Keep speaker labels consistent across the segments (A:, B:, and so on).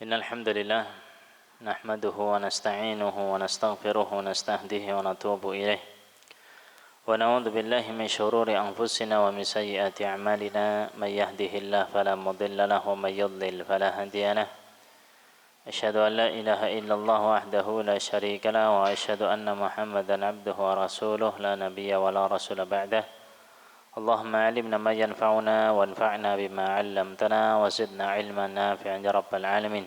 A: إن الحمد لله نحمده ونستعينه ونستغفره ونستهديه ونتوب إليه ونعوذ بالله من شرور أنفسنا ومن سيئات أعمالنا من يهده الله فلا مضل له ومن يضلل فلا هادي له أشهد أن لا إله إلا الله وحده لا شريك له وأشهد أن محمدا عبده ورسوله لا نبي ولا رسول بعده اللهم علمنا ما ينفعنا وانفعنا بما علمتنا وزدنا علما نافعا يا رب العالمين.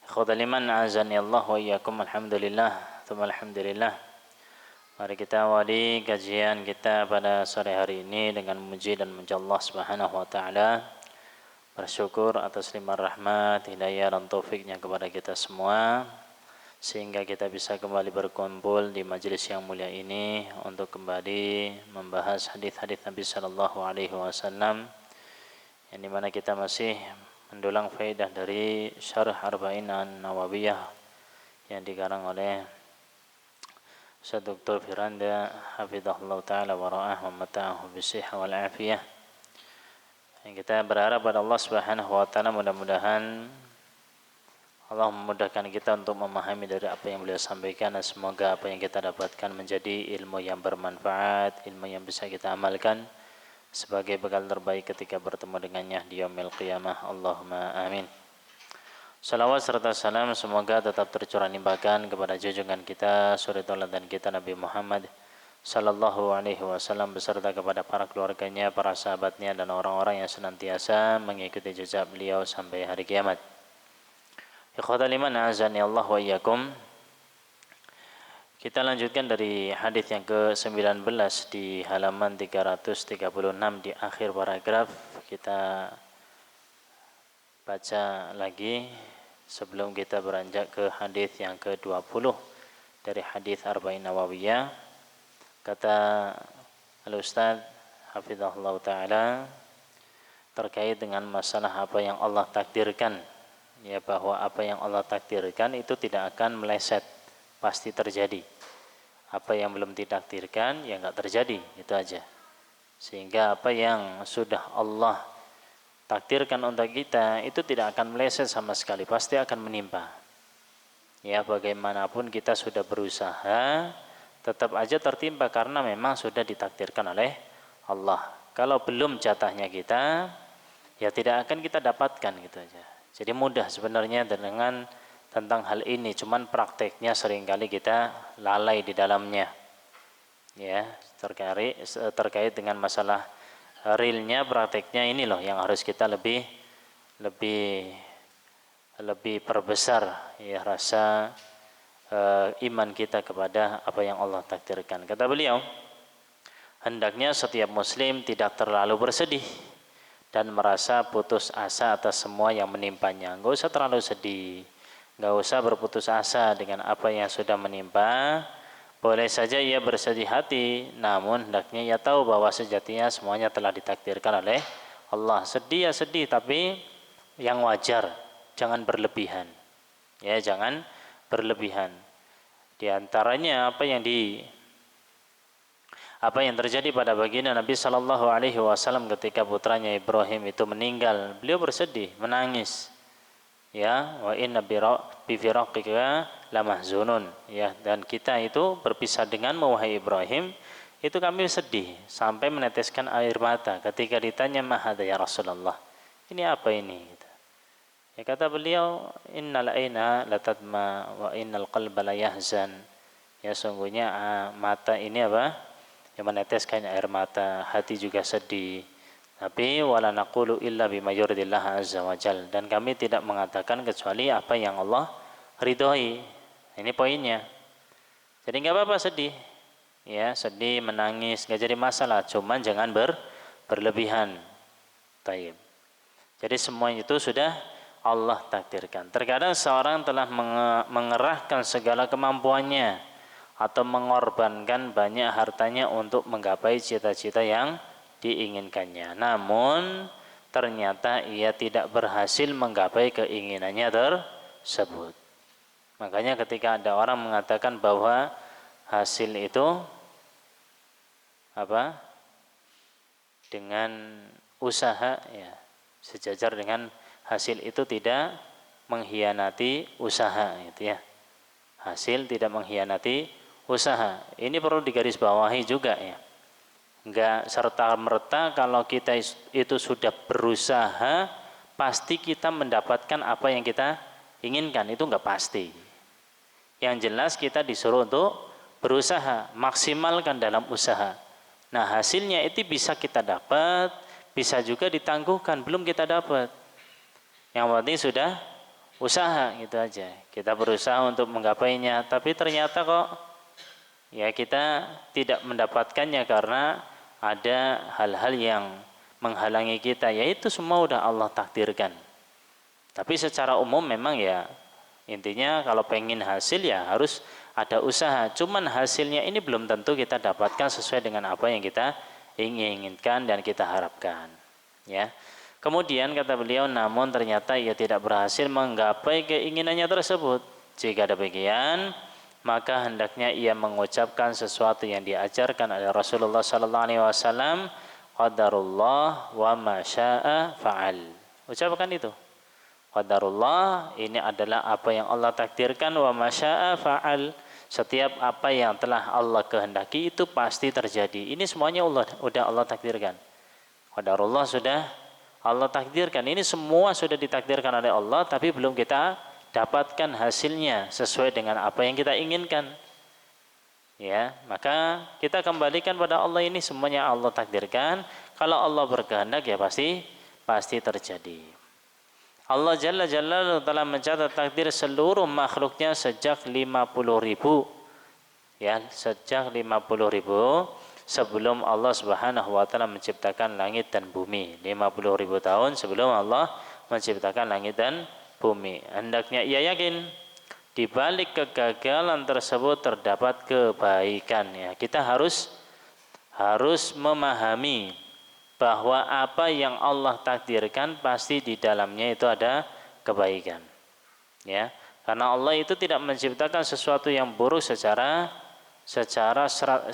A: Ikhwatal iman azani Allah wa iyyakum. Alhamdulillah tsumma alhamdulillah. Mari kita awali kajian kita pada sore hari ini dengan memuji dan memuji Allah Subhanahu wa taala. Bersyukur atas limpah rahmat, hidayah dan taufiknya kepada kita semua sehingga kita bisa kembali berkumpul di majelis yang mulia ini untuk kembali membahas hadis-hadis Nabi sallallahu alaihi wasallam yang dimana kita masih mendulang faedah dari Syarh Arba'in An-Nawawiyah yang dikarang oleh Ustaz Dr. Firanda hafizahullah taala wa ra'ah wa mata'ahu bisihha wal afiyah. Yang kita berharap pada Allah Subhanahu wa taala mudah-mudahan Allah memudahkan kita untuk memahami dari apa yang beliau sampaikan dan semoga apa yang kita dapatkan menjadi ilmu yang bermanfaat, ilmu yang bisa kita amalkan sebagai bekal terbaik ketika bertemu dengannya di yaumil qiyamah. Allahumma amin. Salawat serta salam semoga tetap tercurah limpahkan kepada junjungan kita, suri tauladan kita Nabi Muhammad sallallahu alaihi wasallam beserta kepada para keluarganya, para sahabatnya dan orang-orang yang senantiasa mengikuti jejak beliau sampai hari kiamat. Ikhwatal iman azani Allah wa iyyakum. Kita lanjutkan dari hadis yang ke-19 di halaman 336 di akhir paragraf. Kita baca lagi sebelum kita beranjak ke hadis yang ke-20 dari hadis Arba'in Nawawiyah. Kata Al-Ustaz hafizahullah taala terkait dengan masalah apa yang Allah takdirkan, ya, bahwa apa yang Allah takdirkan itu tidak akan meleset, pasti terjadi. Apa yang belum ditakdirkan ya enggak terjadi, itu aja. Sehingga apa yang sudah Allah takdirkan untuk kita itu tidak akan meleset sama sekali, pasti akan menimpa. Ya, bagaimanapun kita sudah berusaha tetap aja tertimpa karena memang sudah ditakdirkan oleh Allah. Kalau belum jatahnya kita ya tidak akan kita dapatkan, gitu aja. Jadi mudah sebenarnya dengan tentang hal ini, cuman prakteknya seringkali kita lalai di dalamnya. Ya, terkait dengan masalah realnya, prakteknya ini loh yang harus kita lebih perbesar ya rasa iman kita kepada apa yang Allah takdirkan. Kata beliau, hendaknya setiap muslim tidak terlalu bersedih dan merasa putus asa atas semua yang menimpanya. Enggak usah terlalu sedih, enggak usah berputus asa dengan apa yang sudah menimpa. Boleh saja ia bersedih hati, namun hendaknya ia tahu bahwa sejatinya semuanya telah ditakdirkan oleh Allah. Sedih ya sedih, tapi yang wajar, jangan berlebihan. Ya, jangan berlebihan. Di antaranya apa yang terjadi pada baginda Nabi sallallahu alaihi wasallam ketika putranya Ibrahim itu meninggal, beliau bersedih, menangis. Ya, wa inna bi firaqika lamahzunun. Ya, dan kita itu berpisah denganmu wahai Ibrahim, itu kami sedih sampai meneteskan air mata ketika ditanya mahadha ya Rasulullah. Ini apa ini? Ya, kata beliau, innal aina latadma wa innal qalba la yahzan. Ya, sungguhnya mata ini apa? Yang meneteskan air mata, hati juga sedih. Tapi wala naqulu illa bima yurdillah azza wajal, dan kami tidak mengatakan kecuali apa yang Allah ridhoi. Ini poinnya. Jadi enggak apa-apa sedih. Ya, sedih, menangis enggak jadi masalah, cuman jangan berlebihan. Taib. Jadi semua itu sudah Allah takdirkan. Terkadang seorang telah mengerahkan segala kemampuannya atau mengorbankan banyak hartanya untuk menggapai cita-cita yang diinginkannya, namun ternyata ia tidak berhasil menggapai keinginannya tersebut. Makanya ketika ada orang mengatakan bahwa hasil itu apa? Dengan usaha ya sejajar dengan hasil itu tidak mengkhianati usaha gitu ya. Hasil tidak mengkhianati usaha. Ini perlu digarisbawahi juga ya. Enggak serta-merta kalau kita itu sudah berusaha pasti kita mendapatkan apa yang kita inginkan, itu enggak pasti. Yang jelas kita disuruh untuk berusaha, maksimalkan dalam usaha. Nah, hasilnya itu bisa kita dapat, bisa juga ditangguhkan, belum kita dapat. Yang penting sudah usaha gitu aja. Kita berusaha untuk menggapainya, tapi ternyata kok ya kita tidak mendapatkannya karena ada hal-hal yang menghalangi kita, yaitu semua udah Allah takdirkan. Tapi secara umum memang ya intinya kalau pengen hasil ya harus ada usaha. Cuman hasilnya ini belum tentu kita dapatkan sesuai dengan apa yang kita inginkan dan kita harapkan. Ya. Kemudian kata beliau, namun ternyata ia tidak berhasil menggapai keinginannya tersebut. Jika demikian, maka hendaknya ia mengucapkan sesuatu yang diajarkan oleh Rasulullah SAW. Qadarullah wa ma syaa fa'al. Ucapkan itu. Qadarullah, ini adalah apa yang Allah takdirkan, wa ma syaa fa'al. Setiap apa yang telah Allah kehendaki itu pasti terjadi. Ini semuanya sudah Allah takdirkan. Qadarullah sudah Allah takdirkan. Ini semua sudah ditakdirkan oleh Allah, tapi belum kita dapatkan hasilnya sesuai dengan apa yang kita inginkan. Ya, maka kita kembalikan pada Allah, ini semuanya Allah takdirkan. Kalau Allah berkehendak ya pasti terjadi. Allah Jalla Jalaluhu telah mencatat takdir seluruh makhluknya sejak 50.000 ya, sejak 50.000 sebelum Allah Subhanahu wa taala menciptakan langit dan bumi. 50.000 tahun sebelum Allah menciptakan langit dan bumi. Hendaknya ia yakin di balik kegagalan tersebut terdapat kebaikan ya. Kita harus memahami bahwa apa yang Allah takdirkan pasti di dalamnya itu ada kebaikan. Ya, karena Allah itu tidak menciptakan sesuatu yang buruk secara 100%.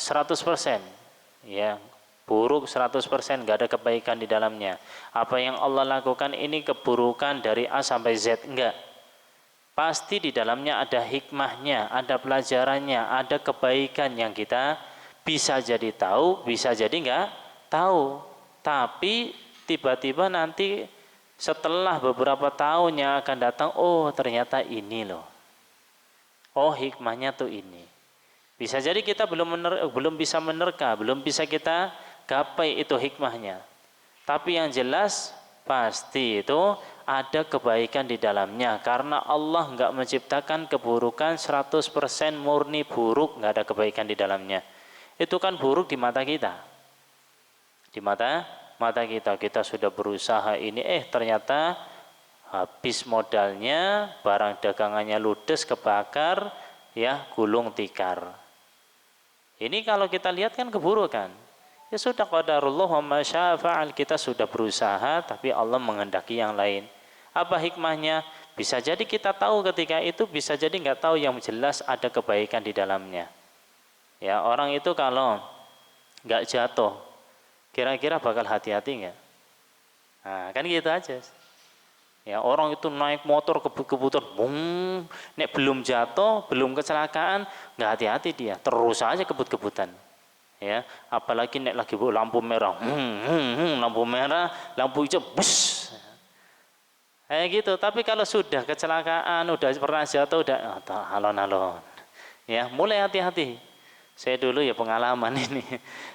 A: Ya, buruk 100%, enggak ada kebaikan di dalamnya. Apa yang Allah lakukan ini keburukan dari A sampai Z, enggak. Pasti di dalamnya ada hikmahnya, ada pelajarannya, ada kebaikan yang kita bisa jadi tahu, bisa jadi enggak tahu. Tapi tiba-tiba nanti setelah beberapa tahun yang akan datang, oh ternyata ini loh. Oh hikmahnya tuh ini. Bisa jadi kita belum bisa menerka, belum bisa kita gapai itu hikmahnya. Tapi yang jelas pasti itu ada kebaikan di dalamnya. Karena Allah enggak menciptakan keburukan 100% murni buruk, enggak ada kebaikan di dalamnya. Itu kan buruk di mata kita. Di mata kita sudah berusaha ini, ternyata habis modalnya, barang dagangannya ludes, kebakar, ya gulung tikar. Ini kalau kita lihat kan keburukan. Ya sudah, qadarullah wa ma syaa fa'al, kita sudah berusaha tapi Allah menghendaki yang lain. Apa hikmahnya? Bisa jadi kita tahu ketika itu, bisa jadi enggak tahu, yang jelas ada kebaikan di dalamnya. Ya, orang itu kalau enggak jatuh kira-kira bakal hati-hati enggak? Nah, kan gitu aja. Ya, orang itu naik motor kebut-kebutan, nek belum jatuh, belum kecelakaan, enggak hati-hati dia, terus aja kebut-kebutan. Ya, apalagi nek lagi lampu merah, lampu merah, lampu hijau, bus. Kayak gitu. Tapi kalau sudah kecelakaan, udah pernah jatuh, udah alon-alon. Ya, mulai hati-hati. Saya dulu ya pengalaman ini.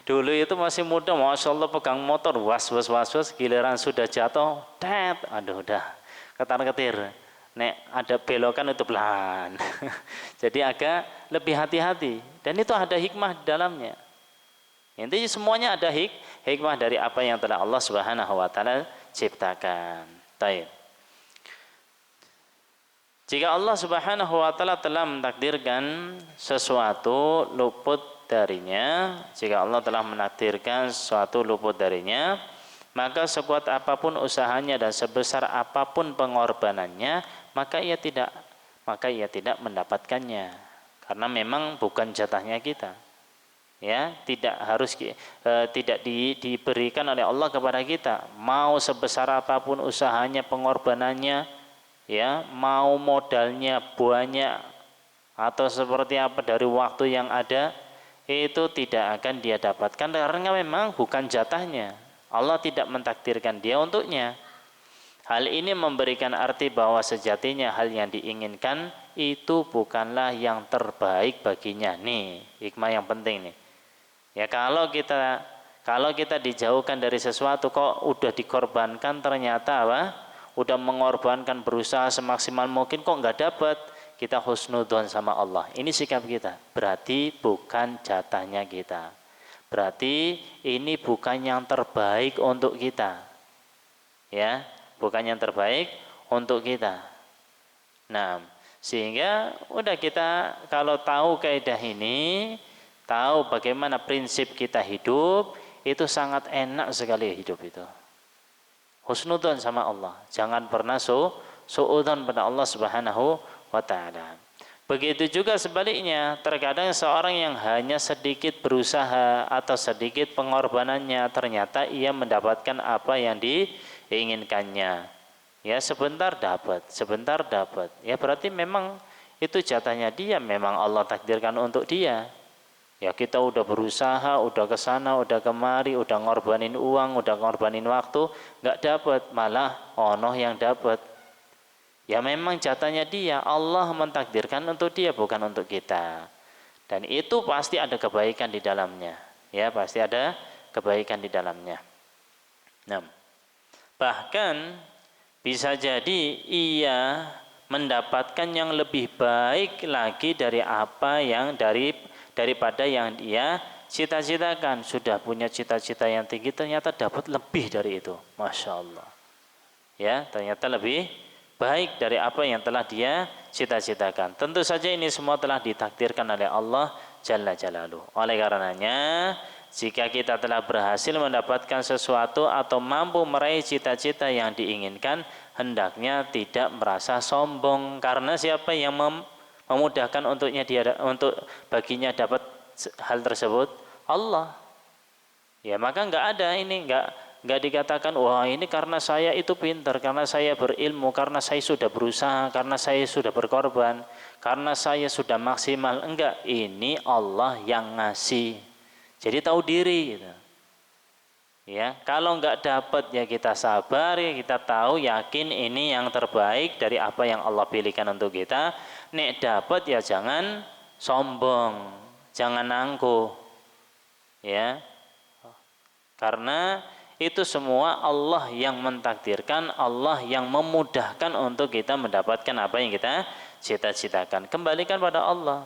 A: Dulu itu masih muda, masya Allah pegang motor, was, giliran sudah jatuh, aduh udah ketar-ketir. Nek ada belokan itu pelan. Jadi agak lebih hati-hati. Dan itu ada hikmah di dalamnya. Intinya semuanya ada hikmah dari apa yang telah Allah Subhanahu wa taala ciptakan. Baik. Jika Allah Subhanahu wa taala telah mentakdirkan sesuatu luput darinya, jika Allah telah menakdirkan sesuatu luput darinya, maka sekuat apapun usahanya dan sebesar apapun pengorbanannya, maka ia tidak mendapatkannya. Karena memang bukan jatahnya kita. Ya, tidak diberikan oleh Allah kepada kita. Mau sebesar apapun usahanya, pengorbanannya, ya mau modalnya banyak atau seperti apa dari waktu yang ada, itu tidak akan dia dapatkan karena memang bukan jatahnya. Allah tidak mentakdirkan dia untuknya. Hal ini memberikan arti bahwa sejatinya hal yang diinginkan itu bukanlah yang terbaik baginya. Nih, hikmah yang penting nih. Ya kalau kita dijauhkan dari sesuatu kok udah dikorbankan, ternyata apa? Udah mengorbankan, berusaha semaksimal mungkin kok nggak dapat, kita husnudzon sama Allah. Ini sikap kita. Berarti bukan jatahnya kita. Berarti ini bukan yang terbaik untuk kita. Ya, bukan yang terbaik untuk kita. Nah, sehingga udah kita kalau tahu kaidah ini, tahu bagaimana prinsip kita hidup, itu sangat enak sekali hidup itu. Husnudzon sama Allah. Jangan pernah suudzon pada Allah Subhanahu wa taala. Begitu juga sebaliknya, terkadang seorang yang hanya sedikit berusaha atau sedikit pengorbanannya, ternyata ia mendapatkan apa yang diinginkannya. Ya sebentar dapat. Ya berarti memang itu jatahnya dia, memang Allah takdirkan untuk dia. Ya kita udah berusaha, udah ke sana, udah kemari, udah ngorbanin uang, udah ngorbanin waktu, nggak dapat, malah ono yang dapat. Ya memang jatahnya dia, Allah mentakdirkan untuk dia, bukan untuk kita. Dan itu pasti ada kebaikan di dalamnya. Ya pasti ada kebaikan di dalamnya. Nah, bahkan bisa jadi ia mendapatkan yang lebih baik lagi dari apa yang daripada yang dia cita-citakan. Sudah punya cita-cita yang tinggi, ternyata dapat lebih dari itu. Masya Allah. Ya, ternyata lebih baik dari apa yang telah dia cita-citakan. Tentu saja ini semua telah ditakdirkan oleh Allah Jalla Jalaluhu. Oleh karenanya, jika kita telah berhasil mendapatkan sesuatu atau mampu meraih cita-cita yang diinginkan, hendaknya tidak merasa sombong, karena siapa yang memudahkan untuk baginya dapat hal tersebut? Allah. Ya maka nggak dikatakan wah ini karena saya itu pintar, karena saya berilmu, karena saya sudah berusaha, karena saya sudah berkorban, karena saya sudah maksimal. Enggak, ini Allah yang ngasih. Jadi tahu diri gitu. Ya, kalau nggak dapat ya kita sabar, ya kita tahu yakin ini yang terbaik dari apa yang Allah pilihkan untuk kita. Nek dapat ya jangan sombong, jangan angkuh. Ya. Karena itu semua Allah yang mentakdirkan, Allah yang memudahkan untuk kita mendapatkan apa yang kita cita-citakan. Kembalikan pada Allah.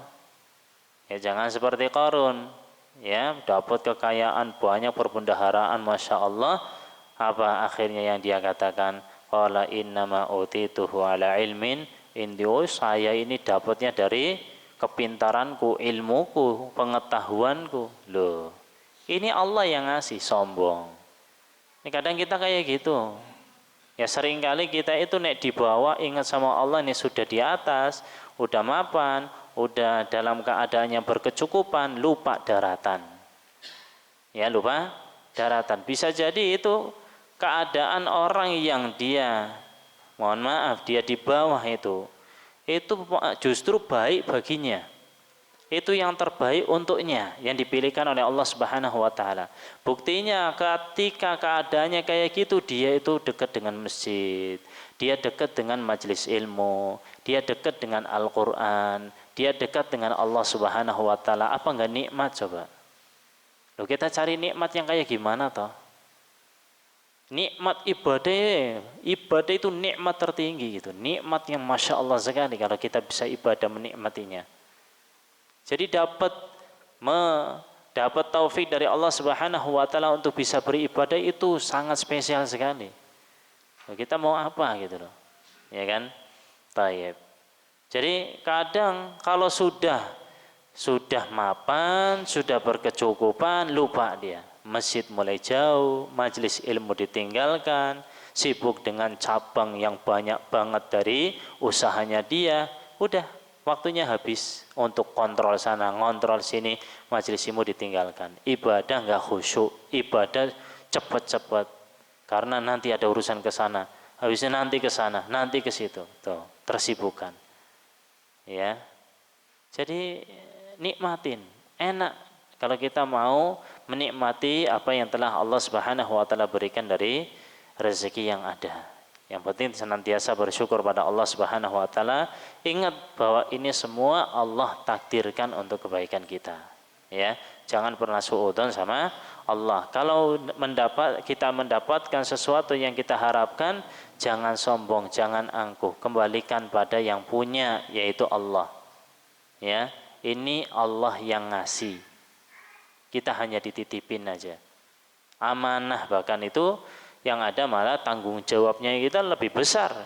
A: Ya jangan seperti Qarun. Ya, dapat kekayaan banyak, perbendaharaan, masya Allah. Apa akhirnya yang dia katakan? Qala innama utituhu ala ilmin indi. Saya ini dapatnya dari kepintaranku, ilmuku, pengetahuanku. Loh, ini Allah yang ngasih, sombong. Ini kadang kita kayak gitu. Ya seringkali kita itu nek di bawah ingat sama Allah, ini sudah di atas, udah mapan, udah dalam keadaan yang berkecukupan, lupa daratan. Ya lupa daratan. Bisa jadi itu keadaan orang yang dia, mohon maaf, dia di bawah itu justru baik baginya. Itu yang terbaik untuknya, yang dipilihkan oleh Allah Subhanahu wa taala. Buktinya ketika keadaannya kayak gitu, dia itu dekat dengan masjid, dia dekat dengan majelis ilmu, dia dekat dengan Al-Qur'an, dia dekat dengan Allah Subhanahu wa taala. Apa enggak nikmat coba? Loh, kita cari nikmat yang kayak gimana toh? Nikmat ibadah itu nikmat tertinggi gitu. Nikmat yang masya Allah sekali kalau kita bisa ibadah menikmatinya. Jadi dapat taufik dari Allah Subhanahu wa taala untuk bisa beribadah itu sangat spesial sekali. Kita mau apa gitu loh. Ya kan? Tayyib. Jadi kadang kalau sudah mapan, sudah berkecukupan, lupa dia. Masjid mulai jauh, majelis ilmu ditinggalkan, sibuk dengan cabang yang banyak banget dari usahanya dia, udah waktunya habis untuk kontrol sana, ngontrol sini, majelis ilmu ditinggalkan. Ibadah enggak khusyuk, ibadah cepat-cepat karena nanti ada urusan ke sana, habisnya nanti ke sana, nanti ke situ, tuh tersibukkan. Ya, jadi nikmatin, enak kalau kita mau menikmati apa yang telah Allah Subhanahu wa taala berikan dari rezeki yang ada. Yang penting senantiasa bersyukur pada Allah Subhanahu wa taala. Ingat bahwa ini semua Allah takdirkan untuk kebaikan kita. Ya, jangan pernah suudzon sama Allah. Kalau kita mendapatkan sesuatu yang kita harapkan, jangan sombong, jangan angkuh. Kembalikan pada yang punya, yaitu Allah. Ya, ini Allah yang ngasih. Kita hanya dititipin aja. Amanah bahkan itu yang ada malah tanggung jawabnya kita lebih besar.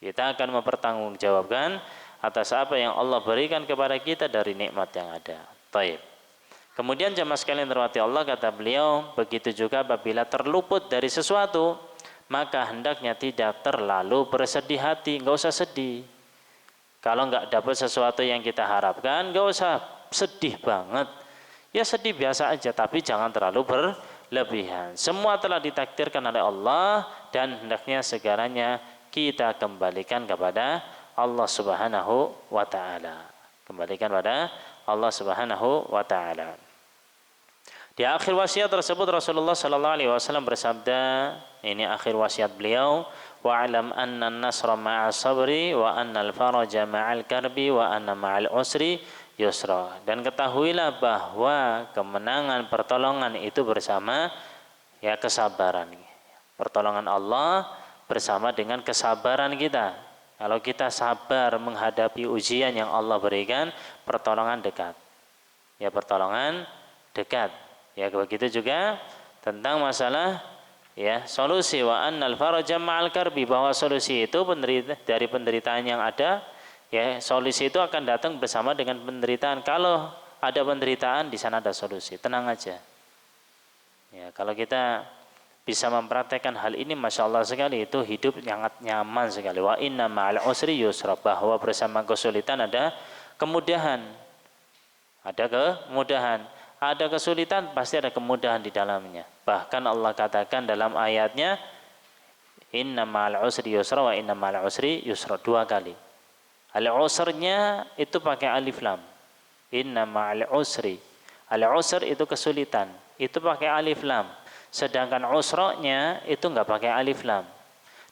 A: Kita akan mempertanggungjawabkan atas apa yang Allah berikan kepada kita dari nikmat yang ada. Baik. Kemudian jemaah sekalian terhormati Allah, kata beliau, begitu juga apabila terluput dari sesuatu, maka hendaknya tidak terlalu bersedih hati, enggak usah sedih. Kalau enggak dapat sesuatu yang kita harapkan, enggak usah sedih banget. Ya sedih biasa aja, tapi jangan terlalu berlebihan. Semua telah ditakdirkan oleh Allah dan hendaknya segaranya kita kembalikan kepada Allah Subhanahu wa taala. Kembalikan pada Allah Subhanahu wa taala. Di akhir wasiat tersebut Rasulullah sallallahu alaihi wasallam bersabda, ini akhir wasiat beliau, wa'lam anna an-nasra ma'as sabri wa annal faraja ma'al karbi wa anna ma'al usri yusra. Dan ketahuilah bahwa kemenangan, pertolongan itu bersama ya kesabaran. Pertolongan Allah bersama dengan kesabaran kita. Kalau kita sabar menghadapi ujian yang Allah berikan, pertolongan dekat. Ya pertolongan dekat. Ya begitu juga tentang masalah ya solusi, wa annal faraja ma'al karbi, bahwa solusi itu dari penderitaan yang ada. Ya, solusi itu akan datang bersama dengan penderitaan. Kalau ada penderitaan, di sana ada solusi. Tenang aja. Ya, kalau kita bisa mempraktekkan hal ini, masya Allah sekali, itu hidup sangat nyaman sekali. Wa inna ma'al usri yusra, bahwa bersama kesulitan ada kemudahan. Ada kemudahan. Ada kesulitan, pasti ada kemudahan di dalamnya. Bahkan Allah katakan dalam ayatnya, inna ma'al usri yusra wa inna ma'al usri yusra, 2 kali. Al-usrnya itu pakai alif lam. Inna ma'al usri. Al-usr itu kesulitan, itu pakai alif lam. Sedangkan usranya itu enggak pakai alif lam.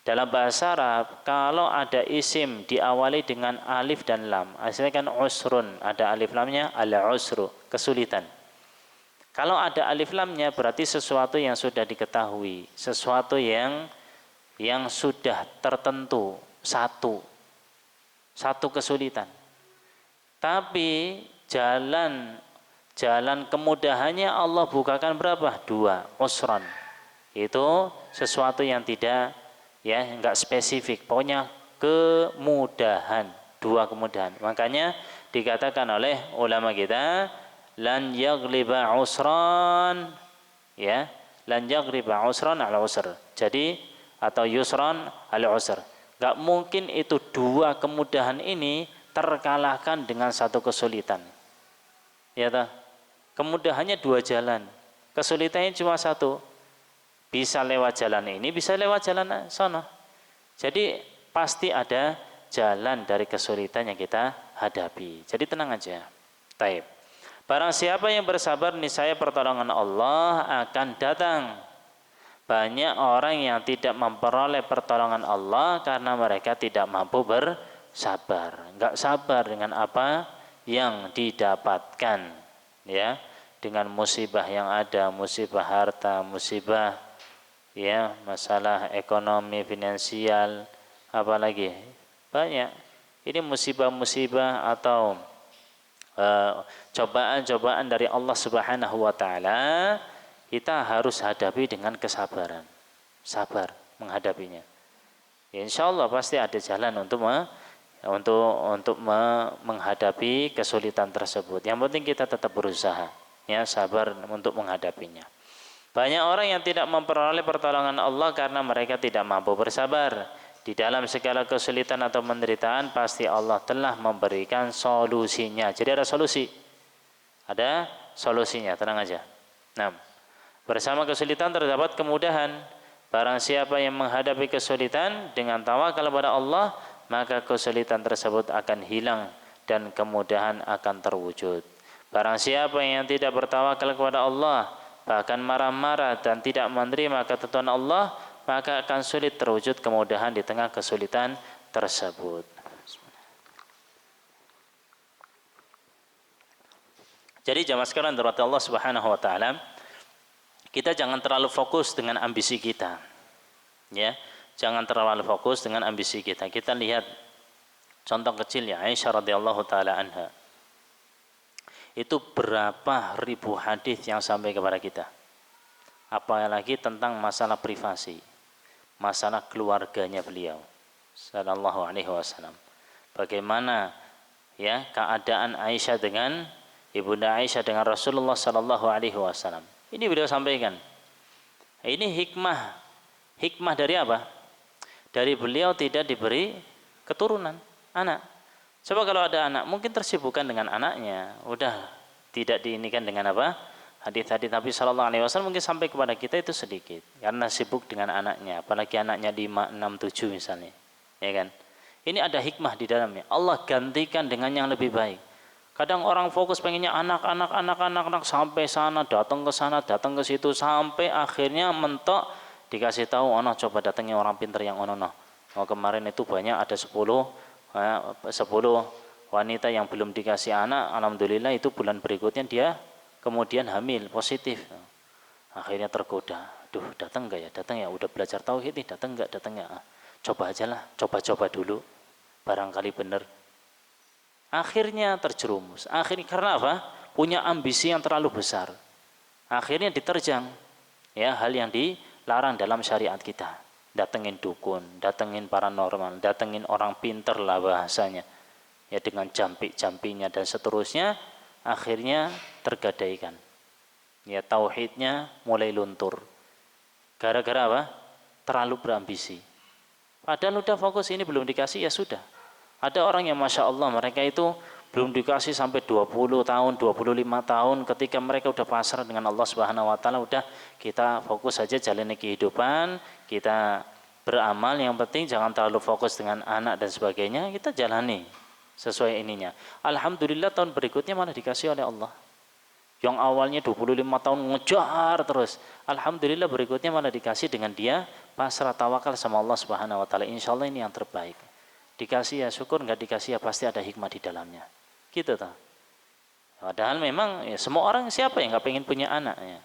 A: Dalam bahasa Arab, kalau ada isim diawali dengan alif dan lam, asalnya kan usrun, ada alif lamnya, al-usru, kesulitan. Kalau ada alif lamnya berarti sesuatu yang sudah diketahui, sesuatu yang sudah tertentu, satu kesulitan. Tapi jalan kemudahannya Allah bukakan berapa? 2, usran. Itu sesuatu yang tidak ya enggak spesifik, pokoknya kemudahan, 2 kemudahan. Makanya dikatakan oleh ulama kita, lan yaghliba usran, ya, lan yaghliba usran ala usr. Jadi atau yusran ala usr. Gak mungkin itu 2 kemudahan ini terkalahkan dengan 1 kesulitan. Ya toh? Kemudahannya 2 jalan. Kesulitannya cuma 1. Bisa lewat jalan ini, bisa lewat jalan sana. Jadi pasti ada jalan dari kesulitan yang kita hadapi. Jadi tenang aja. Taib. Barang siapa yang bersabar, niscaya pertolongan Allah akan datang. Banyak orang yang tidak memperoleh pertolongan Allah karena mereka tidak mampu bersabar. Enggak sabar dengan apa yang didapatkan, ya, dengan musibah yang ada, musibah harta, musibah ya, masalah ekonomi, finansial, apalagi banyak. Ini musibah-musibah atau cobaan-cobaan dari Allah Subhanahu wa taala. Kita harus hadapi dengan kesabaran, sabar menghadapinya. Ya, insya Allah pasti ada jalan untuk menghadapi kesulitan tersebut. Yang penting kita tetap berusaha, ya, sabar untuk menghadapinya. Banyak orang yang tidak memperoleh pertolongan Allah karena mereka tidak mampu bersabar. Di dalam segala kesulitan atau penderitaan pasti Allah telah memberikan solusinya. Jadi ada solusinya, tenang aja. Nah, bersama kesulitan terdapat kemudahan. Barang siapa yang menghadapi kesulitan dengan tawakal kepada Allah, maka kesulitan tersebut akan hilang dan kemudahan akan terwujud. Barang siapa yang tidak bertawakal kepada Allah, bahkan marah-marah dan tidak menerima ketentuan Allah, maka akan sulit terwujud kemudahan di tengah kesulitan tersebut. Jadi jamaah sekalian dirahmati Allah Subhanahu wa taala, kita jangan terlalu fokus dengan ambisi kita. Ya, jangan terlalu fokus dengan ambisi kita. Kita lihat contoh kecil ya, Aisyah radhiyallahu taala anha. Itu berapa ribu hadis yang sampai kepada kita. Apalagi tentang masalah privasi, masalah keluarganya beliau sallallahu alaihi wasallam. Bagaimana ya keadaan Aisyah dengan Ibunda Aisyah dengan Rasulullah sallallahu alaihi wasallam. Ini beliau sampaikan. Ini hikmah dari apa? Dari beliau tidak diberi keturunan, anak. Coba kalau ada anak, mungkin tersibukkan dengan anaknya, udah tidak diinikan dengan apa? Hadis-hadis Nabi sallallahu alaihi wasallam mungkin sampai kepada kita itu sedikit, karena sibuk dengan anaknya, apalagi anaknya 5, 6, 7 misalnya. Ya kan? Ini ada hikmah di dalamnya. Allah gantikan dengan yang lebih baik. Kadang orang fokus pengennya anak sampai sana, datang ke situ, sampai akhirnya mentok dikasih tahu, ono coba datangi orang pintar yang ono. Oh, kemarin itu banyak ada 10 wanita yang belum dikasih anak, alhamdulillah itu bulan berikutnya dia kemudian hamil positif. Akhirnya tergoda, datang enggak ya? Datang ya, udah belajar tauhid nih, datang enggak? Coba aja lah, coba dulu, barangkali benar. Akhirnya terjerumus. Akhirnya karena apa? Punya ambisi yang terlalu besar. Akhirnya diterjang ya hal yang dilarang dalam syariat kita. Datengin dukun, datengin paranormal, datengin orang pinter lah bahasanya. Ya dengan jampi-jampinya dan seterusnya, akhirnya tergadaikan. Ya tauhidnya mulai luntur. Gara-gara apa? Terlalu berambisi. Padahal udah fokus ini belum dikasih ya sudah. Ada orang yang Masya Allah mereka itu belum dikasih sampai 20 tahun, 25 tahun, ketika mereka udah pasrah dengan Allah Subhanahu wa taala, udah kita fokus saja jalani kehidupan, kita beramal, yang penting jangan terlalu fokus dengan anak dan sebagainya, kita jalani sesuai ininya. Alhamdulillah tahun berikutnya malah dikasih oleh Allah. Yang awalnya 25 tahun ngejar terus, alhamdulillah berikutnya malah dikasih dengan dia pasrah tawakal sama Allah Subhanahu wa taala. Insyaallah ini yang terbaik. Dikasih ya syukur, nggak dikasih ya pasti ada hikmah di dalamnya. Gitu toh. Padahal memang ya, semua orang siapa yang nggak pengen punya anak ya?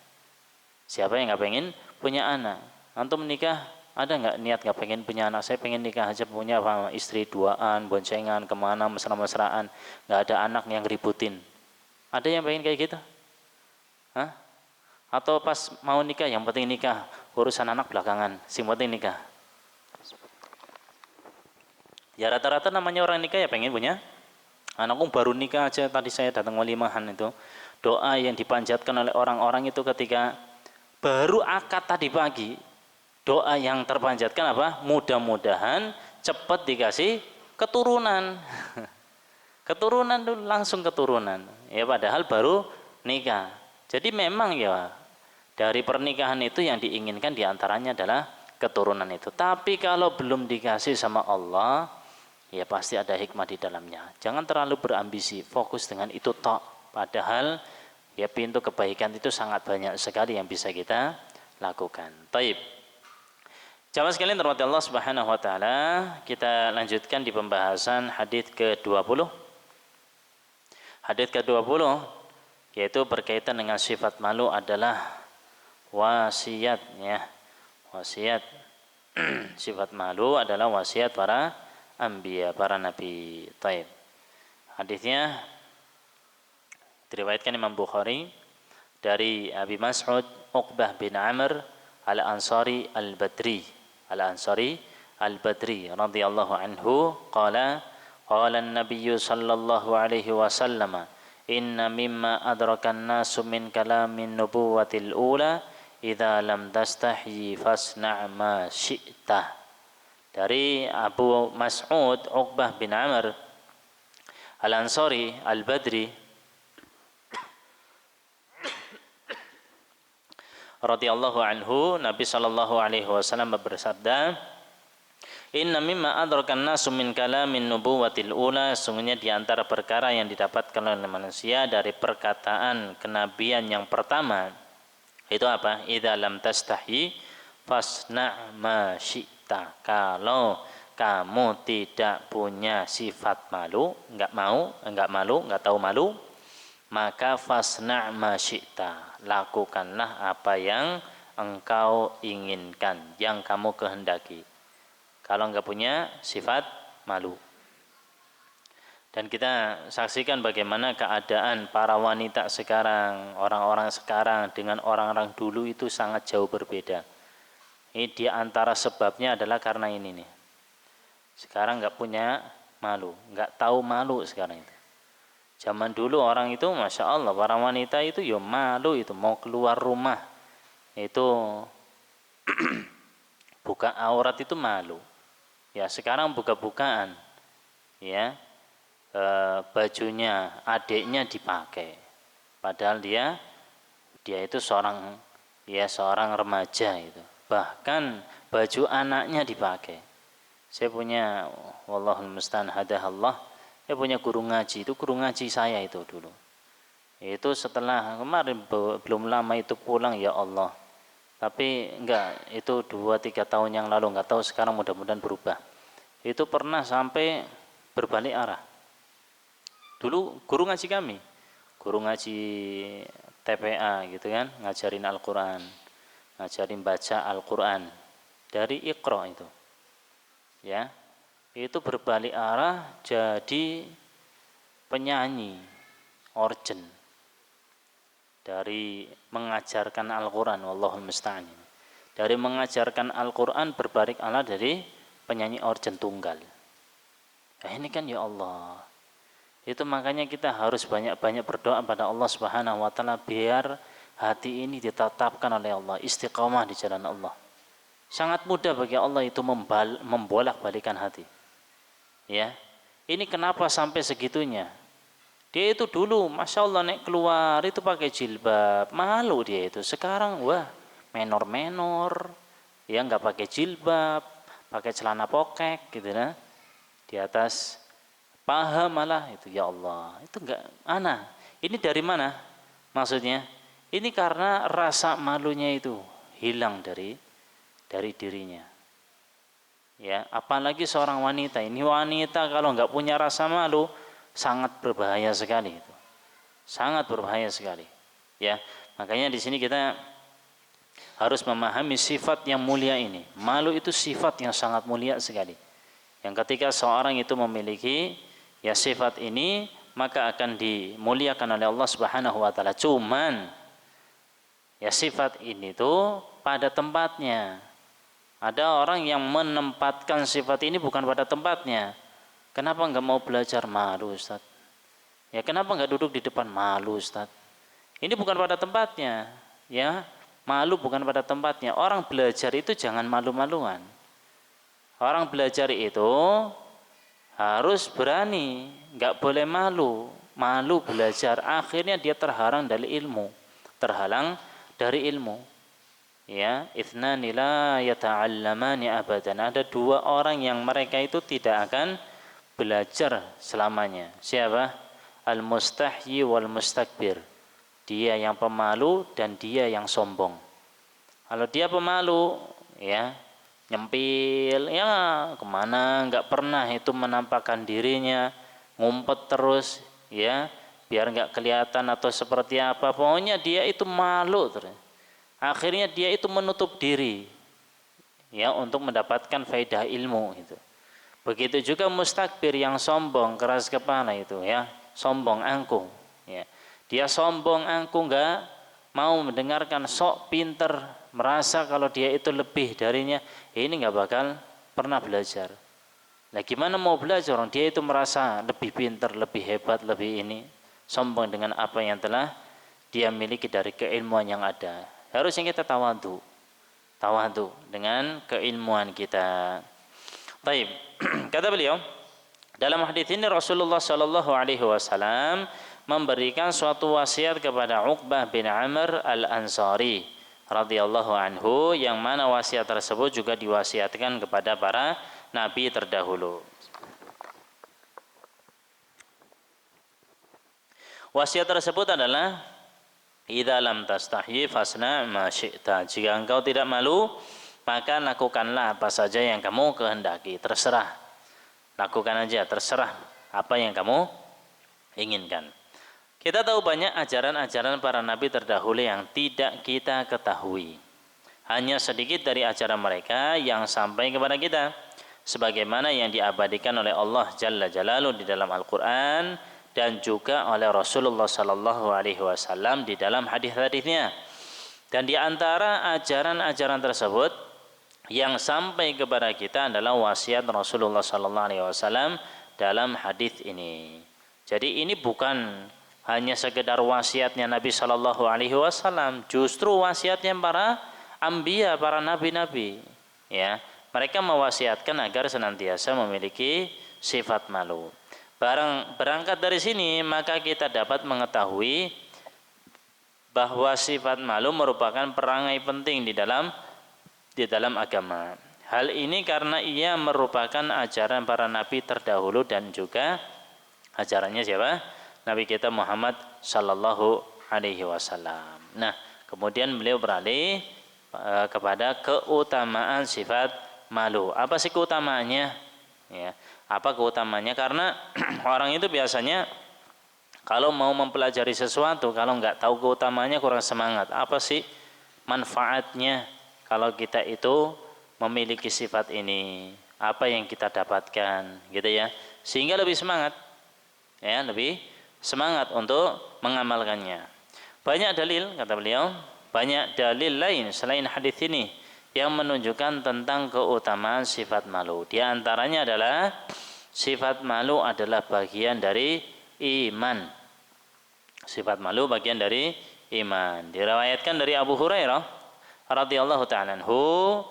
A: Siapa yang nggak pengen punya anak? Antum menikah ada nggak niat nggak pengen punya anak? Saya pengen nikah aja punya apa, istri duaan, boncengan, kemana mesra-mesraan, nggak ada anak yang ributin. Ada yang pengen kayak gitu? Hah? Atau pas mau nikah yang penting nikah, urusan anak belakangan, sing penting nikah. Ya rata-rata namanya orang nikah ya pengen punya anakku baru nikah aja. Tadi saya datang walimahan itu, doa yang dipanjatkan oleh orang-orang itu ketika baru akad tadi pagi, doa yang terpanjatkan apa? Mudah-mudahan cepat dikasih keturunan. Keturunan dulu, langsung keturunan. Ya padahal baru nikah. Jadi memang ya dari pernikahan itu yang diinginkan diantaranya adalah keturunan itu. Tapi kalau belum dikasih sama Allah, ya pasti ada hikmah di dalamnya. Jangan terlalu berambisi, fokus dengan itu tok. Padahal ya pintu kebaikan itu sangat banyak sekali yang bisa kita lakukan. Taib. Jamaah sekalian dirahmati Allah Subhanahu wa taala, kita lanjutkan di pembahasan hadis ke-20. Hadis ke-20 yaitu berkaitan dengan sifat malu adalah wasiat ya. Wasiat. Sifat malu adalah wasiat para anbiya, para nabi. Taib. Hadisnya diriwayatkan Imam Bukhari dari Abi Mas'ud Uqbah bin Amr Al-Ansari Al-Badri. Al-Ansari Al-Badri radhiyallahu anhu qala qala an-nabiy sallallahu alaihi wasallam inna mimma adraka an-nasu min kalamin nubuwatil ula idza lam tastahyi fasna' ma syi'ta. Dari Abu Mas'ud Uqbah bin Amr Al-Ansari Al-Badri radhiyallahu anhu, Nabi sallallahu alaihi wasallam bersabda, "Inna mimma adrakan nasu min kalamin nubuwatil ula," sungguhnya di antara perkara yang didapatkan oleh manusia dari perkataan kenabian yang pertama, itu apa? Idza lam tastahi fasna ma syi'ta. Kalau kamu tidak punya sifat malu, enggak tahu malu, maka fasna ma syi'ta. Lakukanlah apa yang engkau inginkan, yang kamu kehendaki. Kalau enggak punya sifat malu. Dan kita saksikan bagaimana keadaan para wanita sekarang, orang-orang sekarang dengan orang-orang dulu itu sangat jauh berbeda. Ini di antara sebabnya adalah karena ini nih. Sekarang enggak punya malu, enggak tahu malu sekarang itu. Zaman dulu orang itu, masya Allah, para wanita itu ya malu itu, mau keluar rumah itu buka aurat itu malu. Ya sekarang buka-bukaan, ya bajunya adiknya dipakai, padahal dia itu seorang remaja itu. Bahkan baju anaknya dipakai. Saya punya, wallahul musta'an hadahallah, saya punya guru ngaji, itu guru ngaji saya itu dulu. Itu setelah kemarin belum lama itu pulang, ya Allah. Tapi enggak, itu 2-3 tahun yang lalu, enggak tahu sekarang, mudah-mudahan berubah. Itu pernah sampai berbalik arah. Dulu guru ngaji kami, guru ngaji TPA gitu kan, ngajarin Al-Quran, ngajarin baca Al-Quran dari Iqra itu, ya, itu berbalik arah jadi penyanyi organ dari mengajarkan Al-Quran, wallahul musta'an. Dari mengajarkan Al-Quran berbalik arah dari penyanyi organ tunggal. Nah, ini kan ya Allah. Itu makanya kita harus banyak-banyak berdoa pada Allah Subhanahu wa taala biar hati ini ditetapkan oleh Allah, istiqamah di jalan Allah. Sangat mudah bagi Allah itu membolak-balikan hati. Ya. Ini kenapa sampai segitunya? Dia itu dulu masya Allah naik keluar itu pakai jilbab, malu dia itu. Sekarang wah, menor-menor, ya nggak pakai jilbab, pakai celana pokek gitu nah. Di atas paha malah itu, ya Allah, itu enggak aneh. Ini dari mana? Maksudnya, ini karena rasa malunya itu hilang dari dirinya. Ya, apalagi seorang wanita. Ini wanita kalau enggak punya rasa malu sangat berbahaya sekali itu. Sangat berbahaya sekali. Ya, makanya di sini kita harus memahami sifat yang mulia ini. Malu itu sifat yang sangat mulia sekali. Yang ketika seorang itu memiliki ya sifat ini, maka akan dimuliakan oleh Allah Subhanahu wa taala. Cuman ya sifat ini tuh pada tempatnya. Ada orang yang menempatkan sifat ini bukan pada tempatnya. Kenapa enggak mau belajar? Malu, Ustaz. Ya kenapa enggak duduk di depan? Malu, Ustaz. Ini bukan pada tempatnya, ya. Malu bukan pada tempatnya. Orang belajar itu jangan malu-maluan. Orang belajar itu harus berani, nggak boleh malu. Malu belajar, akhirnya dia terhalang dari ilmu. Ya, ithnani la yata'allamani abadan. Ada 2 orang yang mereka itu tidak akan belajar selamanya. Siapa? Al-mustahyi wal mustakbir. Dia yang pemalu dan dia yang sombong. Kalau dia pemalu, ya nyempil, ya kemana nggak pernah itu menampakkan dirinya, ngumpet terus, ya biar nggak kelihatan atau seperti apa. Pokoknya dia itu malu terus. Akhirnya dia itu menutup diri, ya untuk mendapatkan faedah ilmu itu. Begitu juga mustakbir yang sombong, keras kepala itu, ya sombong angkuh, ya dia sombong angkuh nggak mau mendengarkan, sok pinter, merasa kalau dia itu lebih darinya, ini nggak bakal pernah belajar. Nah gimana mau belajar orang dia itu merasa lebih pinter, lebih hebat, lebih ini, sombong dengan apa yang telah dia miliki dari keilmuan yang ada. Harusnya kita tawadhu dengan keilmuan kita. Baik, kata beliau dalam hadis ini Rasulullah Shallallahu Alaihi Wasallam memberikan suatu wasiat kepada Uqbah bin Amr al-Ansari radhiyallahu anhu, yang mana wasiat tersebut juga diwasiatkan kepada para nabi terdahulu. Wasiat tersebut adalah idza lam tastahyi fasna ma syi'ta. Jika engkau tidak malu, maka lakukanlah apa saja yang kamu kehendaki, terserah. Lakukan aja, terserah apa yang kamu inginkan. Kita tahu banyak ajaran-ajaran para nabi terdahulu yang tidak kita ketahui. Hanya sedikit dari ajaran mereka yang sampai kepada kita, sebagaimana yang diabadikan oleh Allah Jalla Jalaluhu di dalam Al-Quran dan juga oleh Rasulullah Sallallahu Alaihi Wasallam di dalam hadis-hadisnya. Dan di antara ajaran-ajaran tersebut yang sampai kepada kita adalah wasiat Rasulullah Sallallahu Alaihi Wasallam dalam hadis ini. Jadi ini bukan hanya sekedar wasiatnya Nabi Sallallahu Alaihi Wasallam, justru wasiatnya para anbiya, para nabi-nabi. Ya, mereka mewasiatkan agar senantiasa memiliki sifat malu. Berangkat dari sini, maka kita dapat mengetahui bahwa sifat malu merupakan perangai penting di dalam agama. Hal ini karena ia merupakan ajaran para nabi terdahulu dan juga ajarannya siapa? Nabi kita Muhammad Sallallahu Alaihi Wasallam. Nah, kemudian beliau beralih kepada keutamaan sifat malu. Apa sih keutamaannya? Ya, apa keutamaannya? Karena orang itu biasanya kalau mau mempelajari sesuatu, kalau nggak tahu keutamaannya kurang semangat. Apa sih manfaatnya kalau kita itu memiliki sifat ini? Apa yang kita dapatkan, gitu ya? Sehingga lebih semangat, ya, lebih semangat untuk mengamalkannya. Banyak dalil, kata beliau, banyak dalil lain selain hadis ini yang menunjukkan tentang keutamaan sifat malu. Di antaranya adalah sifat malu adalah bagian dari iman. Sifat malu bagian dari iman. Diriwayatkan dari Abu Hurairah radhiyallahu ta'ala anhu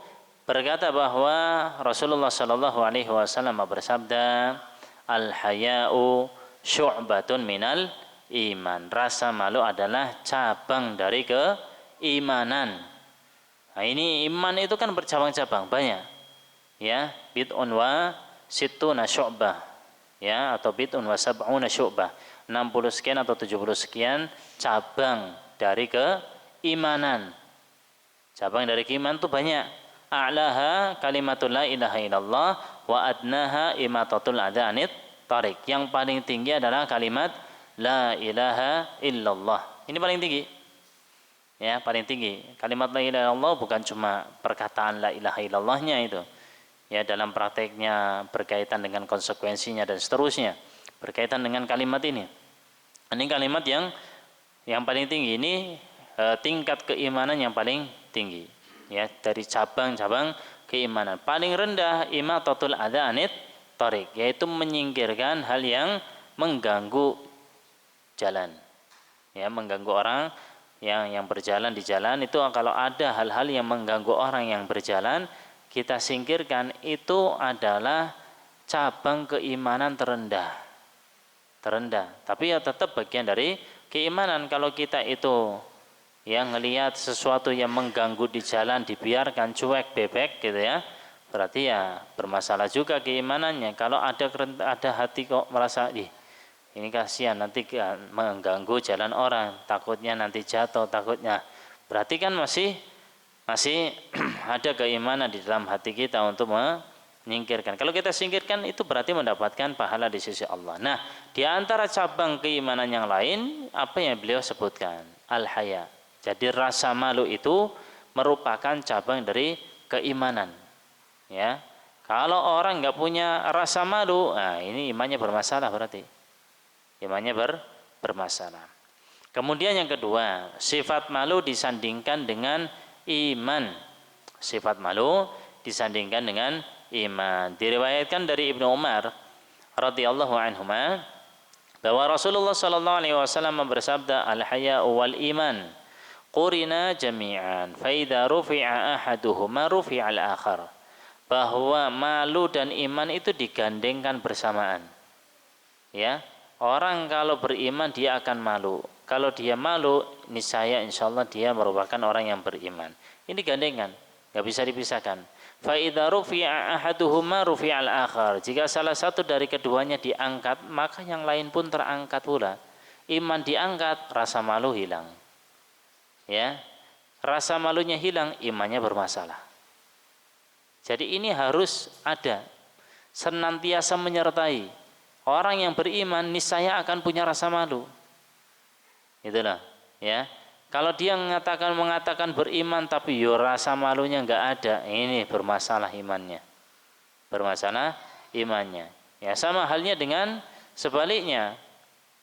A: berkata bahwa Rasulullah sallallahu alaihi wasallam bersabda, al-haya'u syu'batun minal iman. Rasa malu adalah cabang dari keimanan. Nah, ini iman itu kan bercabang-cabang banyak. Ya, bid'un wa sittuna syu'bah. Ya, atau bid'un wa sab'una syu'bah. 60 sekian atau 70 sekian cabang dari keimanan. Cabang dari keimanan itu banyak. A'laha kalimatul la ilaha illallah wa adnaha imatatul adza anit tarik. Yang paling tinggi adalah kalimat la ilaha illallah. Ini paling tinggi. Ya, paling tinggi. Kalimat la ilaha illallah bukan cuma perkataan la ilaha illallahnya itu. Ya, dalam prakteknya berkaitan dengan konsekuensinya dan seterusnya. Berkaitan dengan kalimat ini. Ini kalimat yang paling tinggi, ini tingkat keimanan yang paling tinggi. Ya, dari cabang-cabang keimanan. Paling rendah imatatul adza anit tarik, yaitu menyingkirkan hal yang mengganggu jalan. Ya, mengganggu orang yang berjalan di jalan itu. Kalau ada hal-hal yang mengganggu orang yang berjalan, kita singkirkan, itu adalah cabang keimanan terendah. Tapi ya tetap bagian dari keimanan. Kalau kita itu yang ngelihat sesuatu yang mengganggu di jalan dibiarkan cuek bebek gitu ya, berarti ya bermasalah juga keimanannya. Kalau ada hati kok merasa ini kasihan nanti mengganggu jalan orang, takutnya nanti jatuh, takutnya, berarti kan masih ada keimanan di dalam hati kita untuk menyingkirkan. Kalau kita singkirkan, itu berarti mendapatkan pahala di sisi Allah. Nah, di antara cabang keimanan yang lain, apa yang beliau sebutkan? Al-haya. Jadi rasa malu itu merupakan cabang dari keimanan. Ya, kalau orang nggak punya rasa malu, nah ini imannya bermasalah berarti. Imannya bermasalah. Kemudian yang kedua, sifat malu disandingkan dengan iman. Sifat malu disandingkan dengan iman. Diriwayatkan dari Ibnu Umar radhiyallahu anhuma bahwa Rasulullah sallallahu alaihi wasallam bersabda, al-haya'u wal iman qurina jami'an fa idza rufi'a ahaduhuma rufi'a al-akhar. Bahwa malu dan iman itu digandengkan bersamaan. Ya, orang kalau beriman dia akan malu. kalau dia malu, niscaya insyaallah dia merupakan orang yang beriman. Ini gandengan, nggak bisa dipisahkan. Fa idza rufi'a ahaduhuma rufi'al akhar. Jika salah satu dari keduanya diangkat, maka yang lain pun terangkat pula. Iman diangkat, rasa malu hilang. Ya. Rasa malunya hilang, imannya bermasalah. Jadi ini harus ada, senantiasa menyertai. Orang yang beriman niscaya akan punya rasa malu. Itulah, ya. Kalau dia mengatakan beriman tapi rasa malunya enggak ada, ini bermasalah imannya. Bermasalah imannya. Ya, sama halnya dengan sebaliknya.